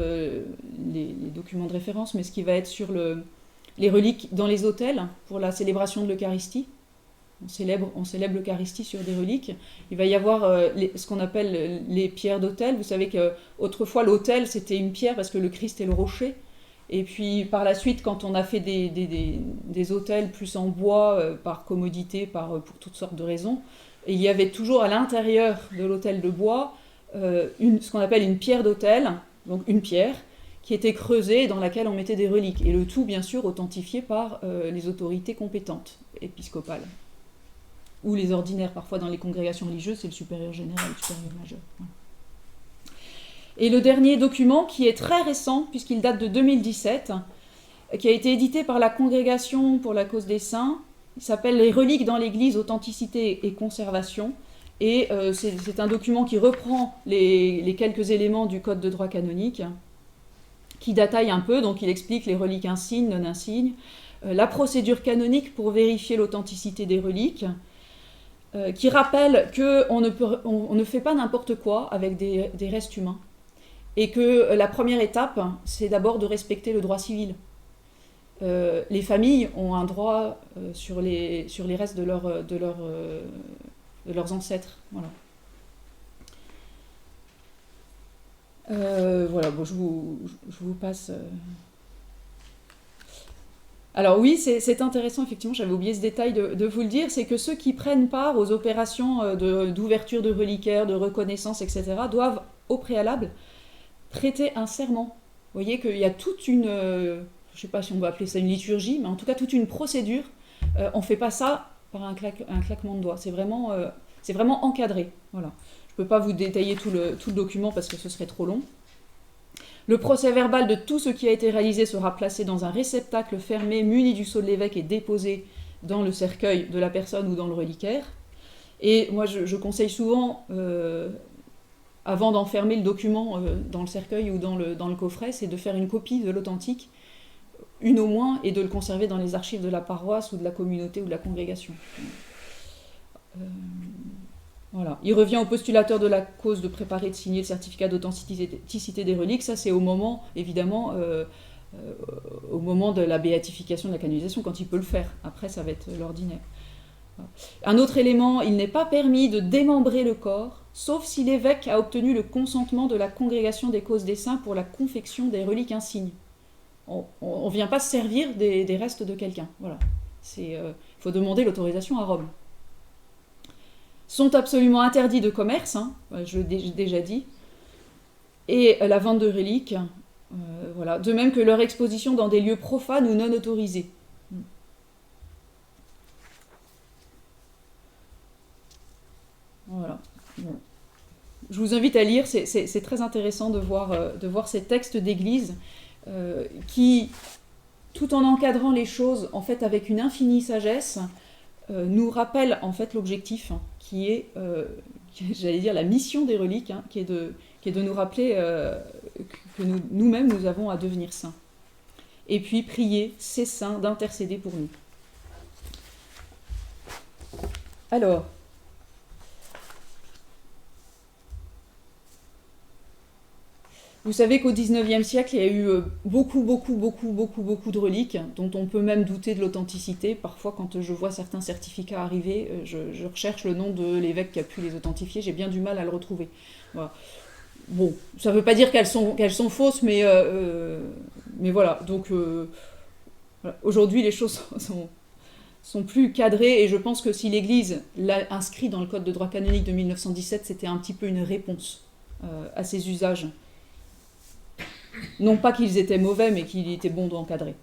les documents de référence, mais ce qui va être sur les reliques dans les autels, pour la célébration de l'Eucharistie. On célèbre l'Eucharistie sur des reliques. Il va y avoir ce qu'on appelle les pierres d'autel. Vous savez qu'autrefois, l'autel, c'était une pierre parce que le Christ est le rocher. Et puis, par la suite, quand on a fait des autels plus en bois, par commodité, pour toutes sortes de raisons, et il y avait toujours à l'intérieur de l'autel de bois ce qu'on appelle une pierre d'autel, donc une pierre, qui était creusée dans laquelle on mettait des reliques. Et le tout, bien sûr, authentifié par les autorités compétentes, épiscopales. Ou les ordinaires, parfois dans les congrégations religieuses, c'est le supérieur général, le supérieur majeur. Voilà. Et le dernier document, qui est très récent, puisqu'il date de 2017, qui a été édité par la Congrégation pour la cause des saints, il s'appelle « Les reliques dans l'Église, authenticité et conservation ». Et c'est un document qui reprend les quelques éléments du Code de droit canonique, qui détaille un peu, donc il explique les reliques insignes, non insignes, la procédure canonique pour vérifier l'authenticité des reliques, qui rappelle qu'on ne fait pas n'importe quoi avec des restes humains, et que la première étape, c'est d'abord de respecter le droit civil. Les familles ont un droit sur les restes de leurs ancêtres. Voilà. Voilà, bon, je vous passe... Alors oui, c'est intéressant, effectivement, j'avais oublié ce détail de vous le dire, c'est que ceux qui prennent part aux opérations d'ouverture de reliquaires, de reconnaissance, etc., doivent, au préalable, prêter un serment. Vous voyez qu'il y a toute une... je ne sais pas si on va appeler ça une liturgie, mais en tout cas toute une procédure. On ne fait pas ça par un claquement de doigts. C'est vraiment encadré. Voilà. Je ne peux pas vous détailler tout le document parce que ce serait trop long. Le procès-verbal de tout ce qui a été réalisé sera placé dans un réceptacle fermé, muni du sceau de l'évêque et déposé dans le cercueil de la personne ou dans le reliquaire. Et moi, je conseille souvent, avant d'enfermer le document dans le cercueil ou dans le coffret, c'est de faire une copie de l'authentique, une au moins, et de le conserver dans les archives de la paroisse ou de la communauté ou de la congrégation. Voilà. Il revient au postulateur de la cause de préparer et de signer le certificat d'authenticité des reliques. Ça, c'est au moment, évidemment, au moment de la béatification, de la canonisation, quand il peut le faire. Après, ça va être l'ordinaire. Voilà. Un autre élément, il n'est pas permis de démembrer le corps, sauf si l'évêque a obtenu le consentement de la congrégation des causes des saints pour la confection des reliques insignes. On ne vient pas se servir des restes de quelqu'un. Voilà. Il faut demander l'autorisation à Rome. Sont absolument interdits de commerce, hein, je l'ai déjà dit, et la vente de reliques, voilà, de même que leur exposition dans des lieux profanes ou non autorisés. Voilà. Bon. Je vous invite à lire, c'est très intéressant de voir ces textes d'église qui, tout en encadrant les choses en fait avec une infinie sagesse, nous rappellent en fait l'objectif, hein, qui est, j'allais dire, la mission des reliques, hein, qui est de nous rappeler que nous-mêmes, nous avons à devenir saints. Et puis prier ces saints d'intercéder pour nous. Alors, vous savez qu'au XIXe siècle, il y a eu beaucoup de reliques, dont on peut même douter de l'authenticité. Parfois, quand je vois certains certificats arriver, je recherche le nom de l'évêque qui a pu les authentifier, j'ai bien du mal à le retrouver. Voilà. Bon, ça ne veut pas dire qu'elles sont fausses, mais mais voilà, donc voilà. Aujourd'hui les choses sont plus cadrées, et je pense que si l'Église l'a inscrit dans le Code de droit canonique de 1917, c'était un petit peu une réponse à ces usages. Non pas qu'ils étaient mauvais, mais qu'il était bon d'encadrer.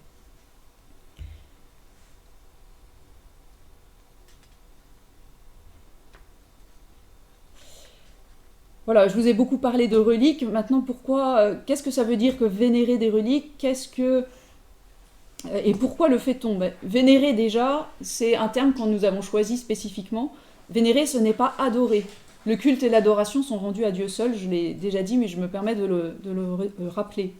Voilà, je vous ai beaucoup parlé de reliques. Maintenant, qu'est-ce que ça veut dire que vénérer des reliques? Et pourquoi le fait-on? Vénérer, déjà, c'est un terme que nous avons choisi spécifiquement. Vénérer, ce n'est pas adorer. Le culte et l'adoration sont rendus à Dieu seul, je l'ai déjà dit, mais je me permets de le rappeler.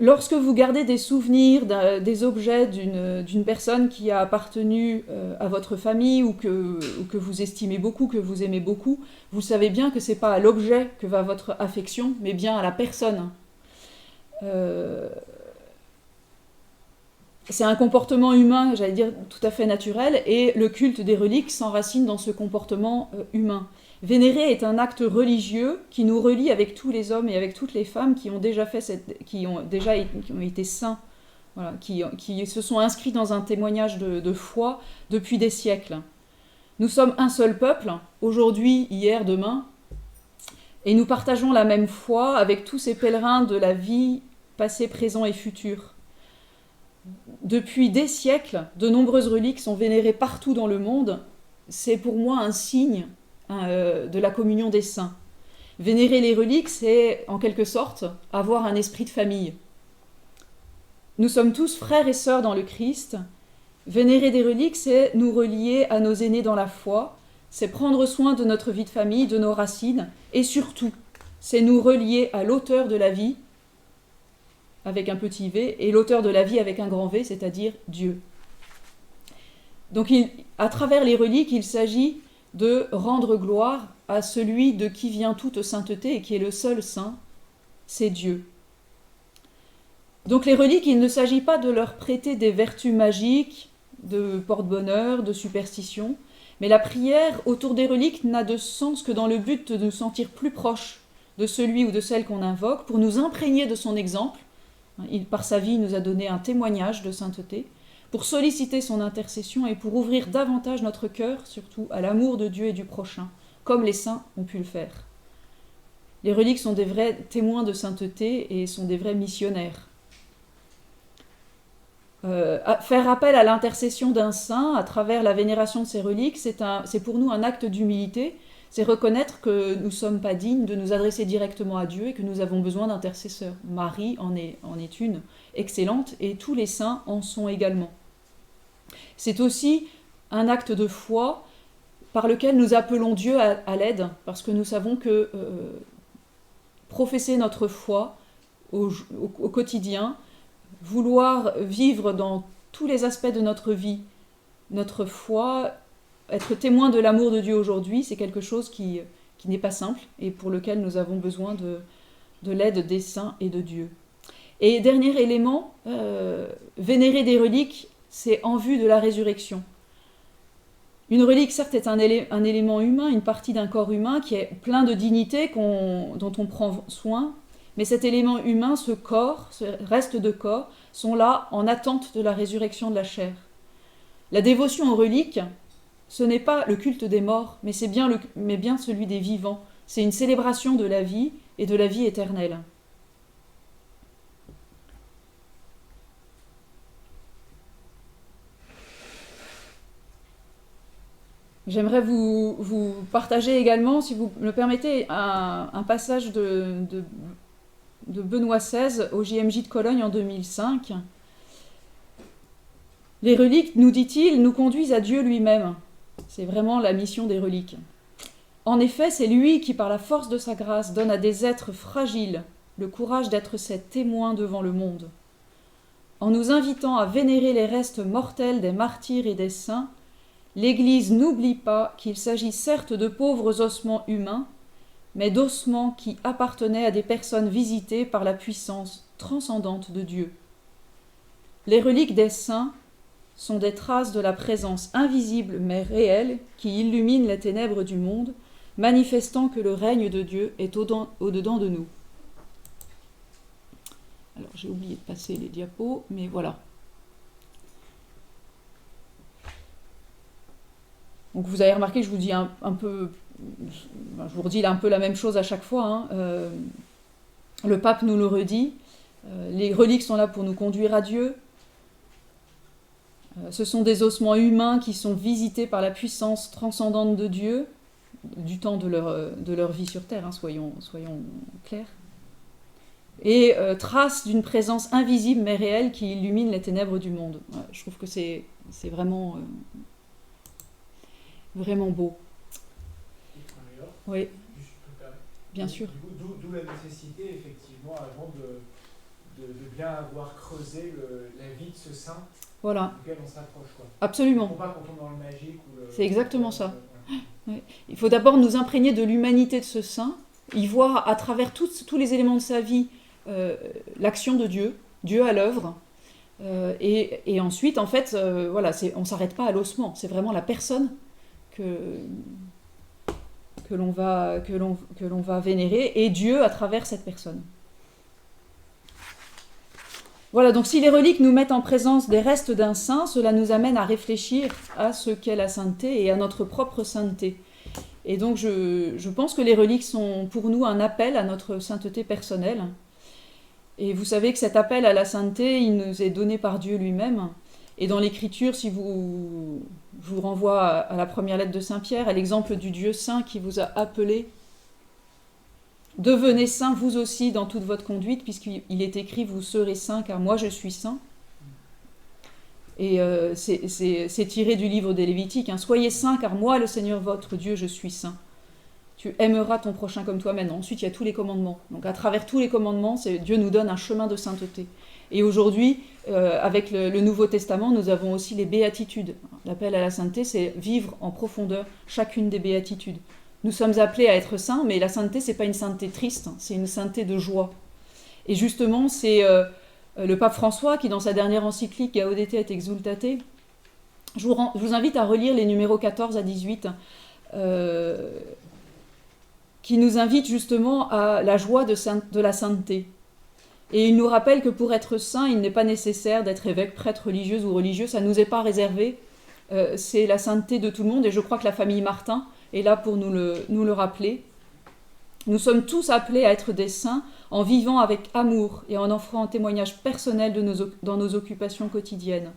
Lorsque vous gardez des souvenirs des objets d'une personne qui a appartenu à votre famille ou que vous estimez beaucoup, que vous aimez beaucoup, vous savez bien que ce n'est pas à l'objet que va votre affection, mais bien à la personne. C'est un comportement humain, j'allais dire, tout à fait naturel, et le culte des reliques s'enracine dans ce comportement humain. Vénérer est un acte religieux qui nous relie avec tous les hommes et avec toutes les femmes qui ont été saints, voilà, qui se sont inscrits dans un témoignage de foi depuis des siècles. Nous sommes un seul peuple, aujourd'hui, hier, demain, et nous partageons la même foi avec tous ces pèlerins de la vie passée, présent et future. Depuis des siècles, de nombreuses reliques sont vénérées partout dans le monde. C'est pour moi un signe de la communion des saints. Vénérer les reliques, c'est en quelque sorte avoir un esprit de famille. Nous sommes tous frères et sœurs dans le Christ. Vénérer des reliques, c'est nous relier à nos aînés dans la foi, c'est prendre soin de notre vie de famille, de nos racines, et surtout, c'est nous relier à l'auteur de la vie, avec un petit v, et l'auteur de la vie avec un grand V, c'est-à-dire Dieu. Donc à travers les reliques, il s'agit de rendre gloire à celui de qui vient toute sainteté et qui est le seul saint, c'est Dieu. Donc les reliques, il ne s'agit pas de leur prêter des vertus magiques, de porte-bonheur, de superstition, mais la prière autour des reliques n'a de sens que dans le but de nous sentir plus proches de celui ou de celle qu'on invoque, pour nous imprégner de son exemple. Par sa vie, il nous a donné un témoignage de sainteté, pour solliciter son intercession et pour ouvrir davantage notre cœur, surtout à l'amour de Dieu et du prochain, comme les saints ont pu le faire. Les reliques sont des vrais témoins de sainteté et sont des vrais missionnaires. Faire appel à l'intercession d'un saint à travers la vénération de ces reliques, c'est pour nous un acte d'humilité, c'est reconnaître que nous ne sommes pas dignes de nous adresser directement à Dieu et que nous avons besoin d'intercesseurs. Marie en est une excellente et tous les saints en sont également. C'est aussi un acte de foi par lequel nous appelons Dieu à l'aide, parce que nous savons que professer notre foi au quotidien, vouloir vivre dans tous les aspects de notre vie, notre foi, être témoin de l'amour de Dieu aujourd'hui, c'est quelque chose qui n'est pas simple et pour lequel nous avons besoin de l'aide des saints et de Dieu. Et dernier élément, vénérer des reliques, c'est en vue de la résurrection. Une relique, certes, est un élément humain, une partie d'un corps humain qui est plein de dignité dont on prend soin, mais cet élément humain, ce corps, ce reste de corps, sont là en attente de la résurrection de la chair. La dévotion aux reliques, ce n'est pas le culte des morts, mais bien celui des vivants. C'est une célébration de la vie et de la vie éternelle. J'aimerais vous partager également, si vous me le permettez, un passage de Benoît XVI au JMJ de Cologne en 2005. Les reliques, nous dit-il, nous conduisent à Dieu lui-même. C'est vraiment la mission des reliques. En effet, c'est lui qui, par la force de sa grâce, donne à des êtres fragiles le courage d'être ses témoins devant le monde. En nous invitant à vénérer les restes mortels des martyrs et des saints, l'Église n'oublie pas qu'il s'agit certes de pauvres ossements humains, mais d'ossements qui appartenaient à des personnes visitées par la puissance transcendante de Dieu. Les reliques des saints sont des traces de la présence invisible mais réelle qui illumine les ténèbres du monde, manifestant que le règne de Dieu est au-dedans de nous. Alors j'ai oublié de passer les diapos, mais voilà. Donc vous avez remarqué que je vous dis un peu, je vous redis un peu la même chose à chaque fois, hein. Le pape nous le redit, les reliques sont là pour nous conduire à Dieu. Ce sont des ossements humains qui sont visités par la puissance transcendante de Dieu, du temps de leur vie sur Terre, hein, soyons clairs. Et trace d'une présence invisible mais réelle qui illumine les ténèbres du monde. Ouais, je trouve que c'est vraiment, vraiment beau. Oui, bien sûr. D'où la nécessité, effectivement, avant de bien avoir creusé la vie de ce saint voilà. auquel on s'approche. Absolument. Pour pas qu'on tombe dans le magique. C'est exactement ça. Ouais. Il faut d'abord nous imprégner de l'humanité de ce saint, y voir à travers tous les éléments de sa vie l'action de Dieu, Dieu à l'œuvre, et ensuite, en fait, voilà, on ne s'arrête pas à l'ossement, c'est vraiment la personne que l'on va vénérer, et Dieu à travers cette personne. Voilà, donc si les reliques nous mettent en présence des restes d'un saint, cela nous amène à réfléchir à ce qu'est la sainteté et à notre propre sainteté. Et donc je pense que les reliques sont pour nous un appel à notre sainteté personnelle. Et vous savez que cet appel à la sainteté, il nous est donné par Dieu lui-même. Et dans l'Écriture, je vous renvoie à la première lettre de Saint Pierre, à l'exemple du Dieu saint qui vous a appelé. Devenez saints vous aussi dans toute votre conduite, puisqu'il est écrit « Vous serez saints, car moi je suis saint ». Et c'est tiré du livre des Lévitiques, hein. « Soyez saints, car moi, le Seigneur votre Dieu, je suis saint ». Tu aimeras ton prochain comme toi-même. Ensuite, il y a tous les commandements. Donc, à travers tous les commandements, Dieu nous donne un chemin de sainteté. Et aujourd'hui, avec le Nouveau Testament, nous avons aussi les béatitudes. L'appel à la sainteté, c'est vivre en profondeur chacune des béatitudes. Nous sommes appelés à être saints, mais la sainteté, c'est pas une sainteté triste, c'est une sainteté de joie. Et justement, c'est le pape François qui, dans sa dernière encyclique Gaudete et Exsultate, je vous invite à relire les numéros 14 à 18, qui nous invite justement à la joie de la sainteté. Et il nous rappelle que pour être saint, il n'est pas nécessaire d'être évêque, prêtre, religieuse ou religieux, ça ne nous est pas réservé. C'est la sainteté de tout le monde, et je crois que la famille Martin est là pour nous le rappeler. Nous sommes tous appelés à être des saints en vivant avec amour et en offrant un témoignage personnel dans nos occupations quotidiennes.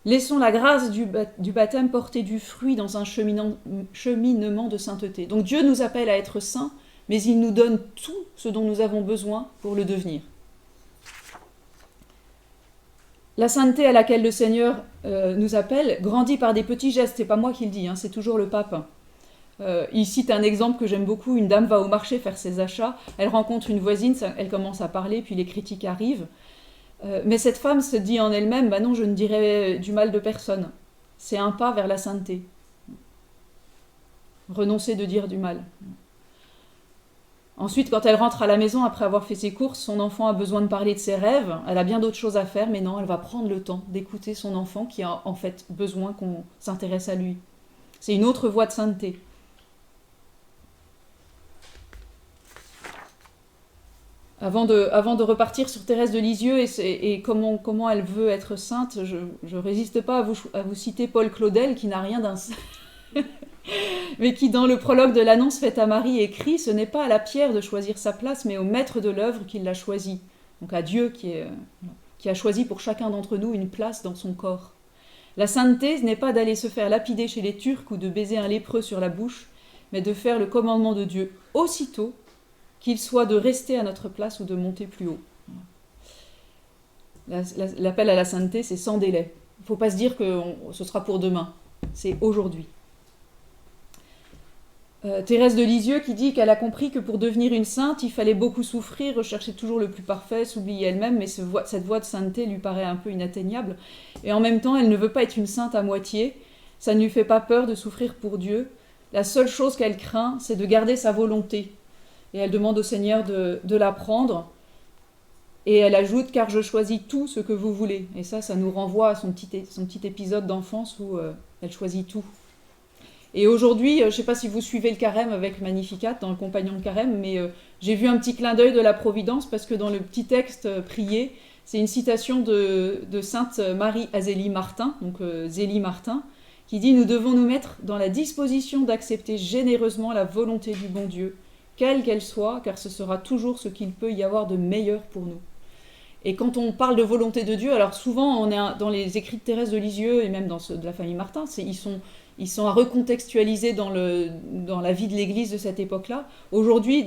Laissons la grâce du baptême porter du fruit dans un cheminement de sainteté. Donc Dieu nous appelle à être saints, mais il nous donne tout ce dont nous avons besoin pour le devenir. La sainteté à laquelle le Seigneur nous appelle grandit par des petits gestes. C'est pas moi qui le dis, hein, c'est toujours le pape. Il cite un exemple que j'aime beaucoup. Une dame va au marché faire ses achats, elle rencontre une voisine, elle commence à parler, puis les critiques arrivent. Mais cette femme se dit en elle-même, bah non, je ne dirai du mal de personne. C'est un pas vers la sainteté. Renoncer de dire du mal. Ensuite, quand elle rentre à la maison après avoir fait ses courses, son enfant a besoin de parler de ses rêves. Elle a bien d'autres choses à faire, mais non, elle va prendre le temps d'écouter son enfant qui a en fait besoin qu'on s'intéresse à lui. C'est une autre voie de sainteté. Avant de repartir sur Thérèse de Lisieux et comment elle veut être sainte, je ne résiste pas à vous citer Paul Claudel, qui n'a rien d'un saint, mais qui, dans le prologue de l'annonce faite à Marie, écrit « Ce n'est pas à la pierre de choisir sa place, mais au maître de l'œuvre qui l'a choisie. » Donc à Dieu qui a choisi pour chacun d'entre nous une place dans son corps. La sainteté, ce n'est pas d'aller se faire lapider chez les Turcs ou de baiser un lépreux sur la bouche, mais de faire le commandement de Dieu aussitôt, qu'il soit de rester à notre place ou de monter plus haut. L'appel à la sainteté, c'est sans délai. Il ne faut pas se dire que ce sera pour demain. C'est aujourd'hui. Thérèse de Lisieux qui dit qu'elle a compris que pour devenir une sainte, il fallait beaucoup souffrir, rechercher toujours le plus parfait, s'oublier elle-même, mais cette voie de sainteté lui paraît un peu inatteignable. Et en même temps, elle ne veut pas être une sainte à moitié. Ça ne lui fait pas peur de souffrir pour Dieu. La seule chose qu'elle craint, c'est de garder sa volonté. Et elle demande au Seigneur de la prendre. Et elle ajoute « Car je choisis tout ce que vous voulez ». Et ça nous renvoie à son petit épisode d'enfance où elle choisit tout. Et aujourd'hui, je ne sais pas si vous suivez le carême avec Magnificat, dans le compagnon de carême, mais j'ai vu un petit clin d'œil de la Providence, parce que dans le petit texte prié, c'est une citation de sainte Marie Azélie Martin, donc Zélie Martin, qui dit « Nous devons nous mettre dans la disposition d'accepter généreusement la volonté du bon Dieu, quelle qu'elle soit, car ce sera toujours ce qu'il peut y avoir de meilleur pour nous. » Et quand on parle de volonté de Dieu, alors souvent on est dans les écrits de Thérèse de Lisieux et même dans ceux de la famille Martin, ils sont à recontextualiser dans la vie de l'Église de cette époque-là. Aujourd'hui,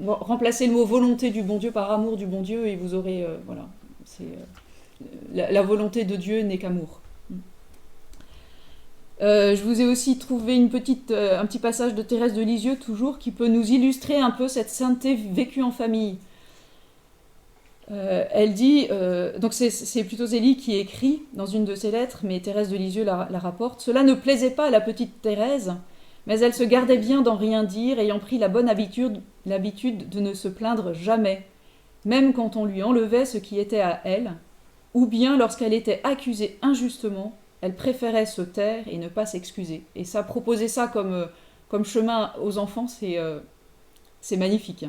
remplacez le mot volonté du bon Dieu par amour du bon Dieu et vous aurez, voilà, la volonté de Dieu n'est qu'amour. Je vous ai aussi trouvé un petit passage de Thérèse de Lisieux, toujours, qui peut nous illustrer un peu cette sainteté vécue en famille. Elle dit, donc c'est plutôt Zélie qui écrit dans une de ses lettres, mais Thérèse de Lisieux la rapporte. « Cela ne plaisait pas à la petite Thérèse, mais elle se gardait bien d'en rien dire, ayant pris la bonne habitude de ne se plaindre jamais, même quand on lui enlevait ce qui était à elle, ou bien lorsqu'elle était accusée injustement, elle préférait se taire et ne pas s'excuser. » Et ça, proposer ça comme chemin aux enfants, c'est magnifique.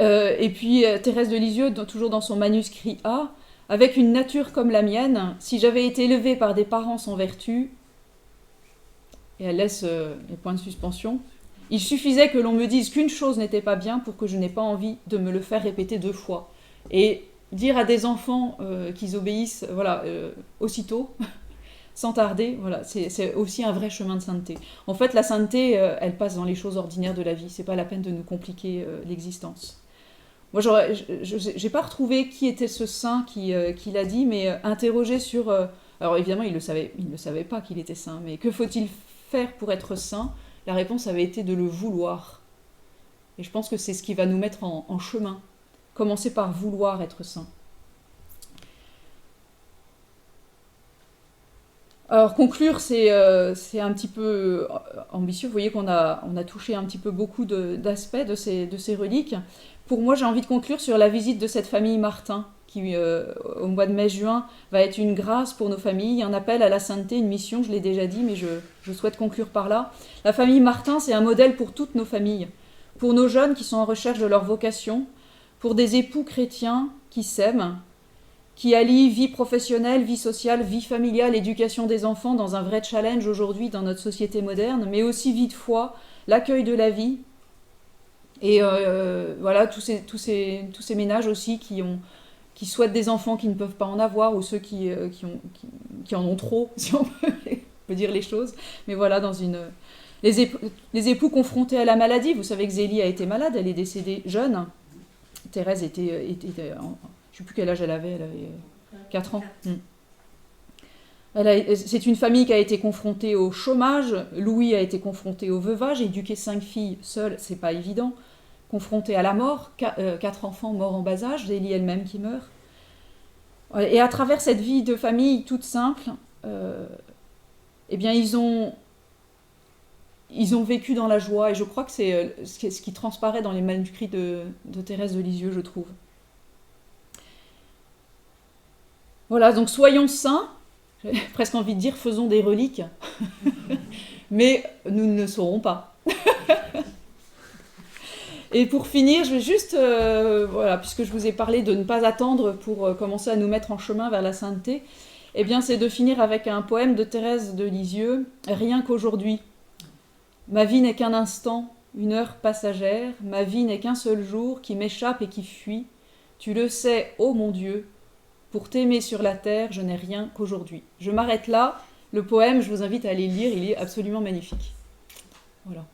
Et puis Thérèse de Lisieux, toujours dans son manuscrit A, « Avec une nature comme la mienne, si j'avais été élevée par des parents sans vertu, et elle laisse les points de suspension, il suffisait que l'on me dise qu'une chose n'était pas bien pour que je n'ai pas envie de me le faire répéter 2 fois. » Et dire à des enfants qu'ils obéissent aussitôt, sans tarder, voilà, c'est aussi un vrai chemin de sainteté. En fait, la sainteté, elle passe dans les choses ordinaires de la vie, c'est pas la peine de nous compliquer l'existence. Moi, j'ai pas retrouvé qui était ce saint qui l'a dit, mais interrogé sur... alors évidemment, il ne savait pas qu'il était saint, mais que faut-il faire pour être saint? La réponse avait été de le vouloir. Et je pense que c'est ce qui va nous mettre en chemin. Commencer par vouloir être saint. Alors conclure, c'est un petit peu ambitieux. Vous voyez qu'on a touché un petit peu beaucoup d'aspects de ces reliques. Pour moi, j'ai envie de conclure sur la visite de cette famille Martin, qui au mois de mai-juin va être une grâce pour nos familles, un appel à la sainteté, une mission, je l'ai déjà dit, mais je souhaite conclure par là. La famille Martin, c'est un modèle pour toutes nos familles, pour nos jeunes qui sont en recherche de leur vocation, pour des époux chrétiens qui s'aiment, qui allient vie professionnelle, vie sociale, vie familiale, éducation des enfants dans un vrai challenge aujourd'hui dans notre société moderne, mais aussi vie de foi, l'accueil de la vie. Et voilà, tous ces ménages aussi qui souhaitent des enfants qui ne peuvent pas en avoir, ou ceux qui en ont trop, si on peut dire les choses. Mais voilà, les époux confrontés à la maladie. Vous savez que Zélie a été malade, elle est décédée jeune. Thérèse était je ne sais plus quel âge elle avait 4 ans. C'est une famille qui a été confrontée au chômage. Louis a été confronté au veuvage. Éduquer 5 filles seule, c'est pas évident. Confronté à la mort, 4 enfants morts en bas âge, Zélie elle-même qui meurt. Et à travers cette vie de famille toute simple, eh bien ils ont vécu dans la joie, et je crois que c'est ce qui transparaît dans les manuscrits de Thérèse de Lisieux, je trouve. Voilà, donc soyons saints, j'ai presque envie de dire faisons des reliques, mais nous ne le saurons pas. Et pour finir, je vais juste, voilà, puisque je vous ai parlé de ne pas attendre pour commencer à nous mettre en chemin vers la sainteté, eh bien c'est de finir avec un poème de Thérèse de Lisieux, « Rien qu'aujourd'hui ». Ma vie n'est qu'un instant, une heure passagère, ma vie n'est qu'un seul jour qui m'échappe et qui fuit. Tu le sais, ô mon Dieu, pour t'aimer sur la terre, je n'ai rien qu'aujourd'hui. Je m'arrête là. Le poème, je vous invite à aller le lire, il est absolument magnifique. Voilà.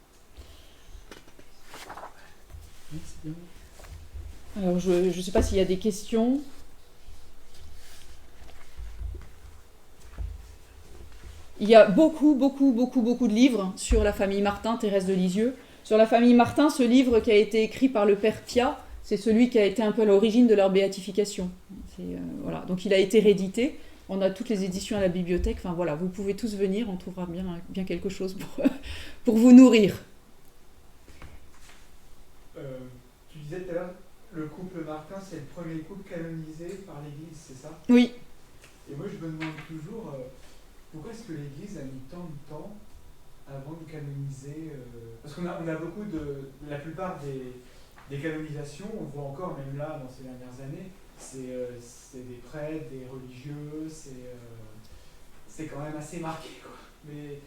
Alors, je ne sais pas s'il y a des questions. Il y a beaucoup de livres sur la famille Martin, Thérèse de Lisieux. Sur la famille Martin, ce livre qui a été écrit par le père Piat, c'est celui qui a été un peu à l'origine de leur béatification. Voilà. Donc il a été réédité. On a toutes les éditions à la bibliothèque. Enfin voilà, vous pouvez tous venir, on trouvera bien quelque chose pour vous nourrir. Tu disais tout à l'heure, le couple Martin, c'est le premier couple canonisé par l'Église, c'est ça? Oui. Et moi, je me demande toujours, pourquoi est-ce que l'Église a mis tant de temps avant de canoniser parce qu'on a beaucoup la plupart des canonisations, on voit encore, même là, dans ces dernières années, c'est des prêtres, des religieux, c'est quand même assez marqué, quoi. Mais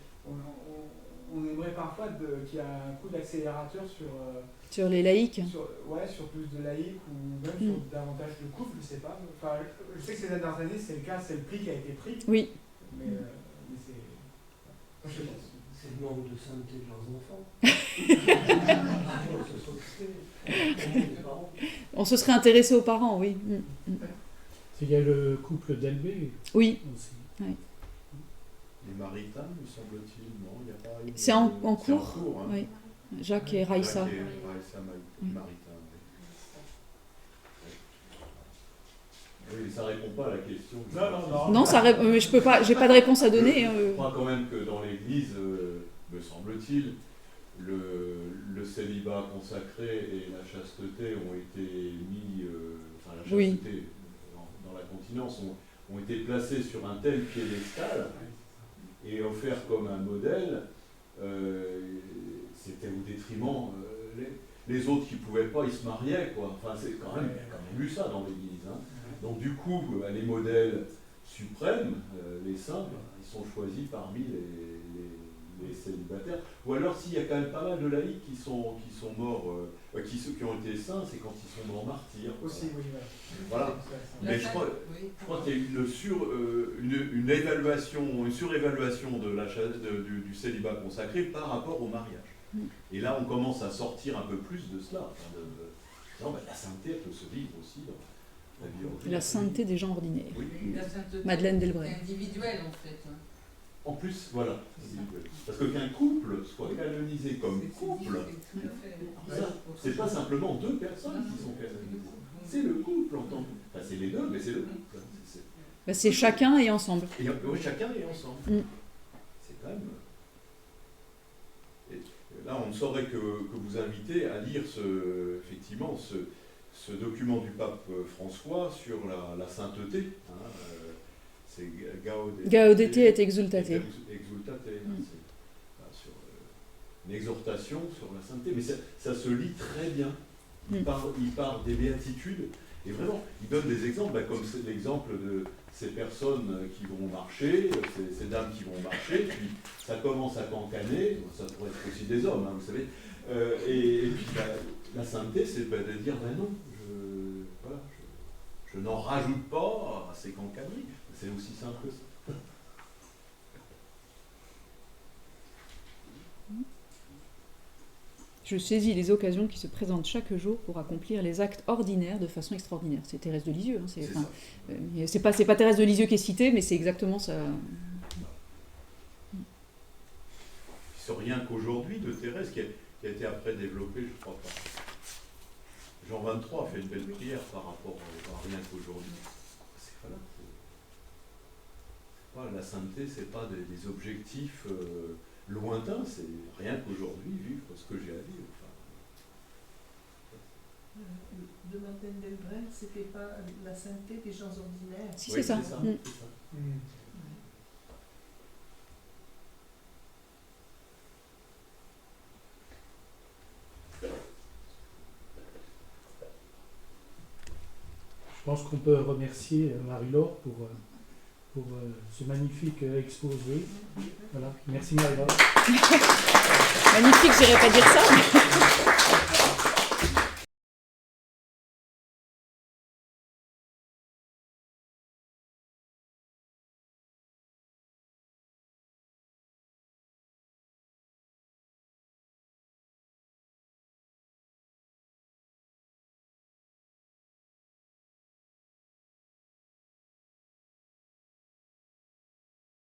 on aimerait parfois qu'il y ait un coup d'accélérateur sur les laïcs. Sur plus de laïcs ou même sur davantage de couples, je sais pas. Enfin, je sais que ces dernières années, c'est le cas, c'est le prix qui a été pris. Oui. Mais c'est... Je sais pas. C'est le manque de sainteté de leurs enfants. On se serait intéressé aux parents, oui. Il y a le couple d'Elbé oui. aussi. Oui. Les Maritains, me semble-t-il, non, il n'y a pas... C'est en cours. C'est en cours, hein. Oui. Jacques et Raïssa. Jacques et Raïssa Maritain, oui. Oui, ça répond pas à la question. Non, mais je peux pas, j'ai pas de réponse à donner. Je crois quand même que dans l'Église, me semble-t-il, le célibat consacré et la chasteté ont été mis, enfin la chasteté dans la continence ont été placés sur un tel piédestal et offerts comme un modèle, c'était au détriment les autres qui ne pouvaient pas, ils se mariaient, quoi. Enfin, c'est quand même eu ça dans l'Église. Hein. Donc du coup, les modèles suprêmes, les saints, ils sont choisis parmi les célibataires. Ou alors s'il y a quand même pas mal de laïcs qui sont morts, qui ont été saints, c'est quand ils sont morts martyrs. Aussi, oui. Voilà. Mais je crois qu'il y a une surévaluation du célibat consacré par rapport au mariage. Et là, on commence à sortir un peu plus de cela. La sainteté peut se vivre aussi dans la vie ordinaire. La sainteté des gens ordinaires. Oui. La sainteté Madeleine Delbrel. individuelle, en fait. En plus, voilà. Parce que qu'un couple soit canonisé comme couple, c'est pas simplement deux personnes qui sont canonisées. C'est le couple en tant que... Enfin, c'est les deux, mais c'est le couple. C'est chacun et ensemble. Et chacun est ensemble. C'est quand même... Et là, on ne saurait que vous inviter à lire effectivement ce document du pape François sur la sainteté. Hein, c'est Gaudete et exultate. Sur une exhortation sur la sainteté. Mais ça se lit très bien. Il parle des béatitudes. Et vraiment, il donne des exemples, comme l'exemple de ces personnes qui vont marcher, ces dames qui vont marcher, puis ça commence à cancaner, ça pourrait être aussi des hommes, hein, vous savez, et puis la sainteté, c'est de dire, non, je n'en rajoute pas à ces cancaneries, c'est aussi simple que ça. Je saisis les occasions qui se présentent chaque jour pour accomplir les actes ordinaires de façon extraordinaire. C'est Thérèse de Lisieux. Hein, c'est pas Thérèse de Lisieux qui est citée, mais c'est exactement ça. C'est rien qu'aujourd'hui de Thérèse qui a été après développée, je crois pas. Jean 23 a fait une belle prière par rapport à rien qu'aujourd'hui. La sainteté, c'est pas des objectifs lointains, c'est rien qu'aujourd'hui vivre ce que j'ai à vivre. De Madeleine Delbrel, c'était pas la sainteté des gens ordinaires. Si, c'est ça. C'est ça. Je pense qu'on peut remercier Marie-Laure pour ce magnifique exposé. Voilà. Merci Marie-Laure. Magnifique, j'irais pas dire ça.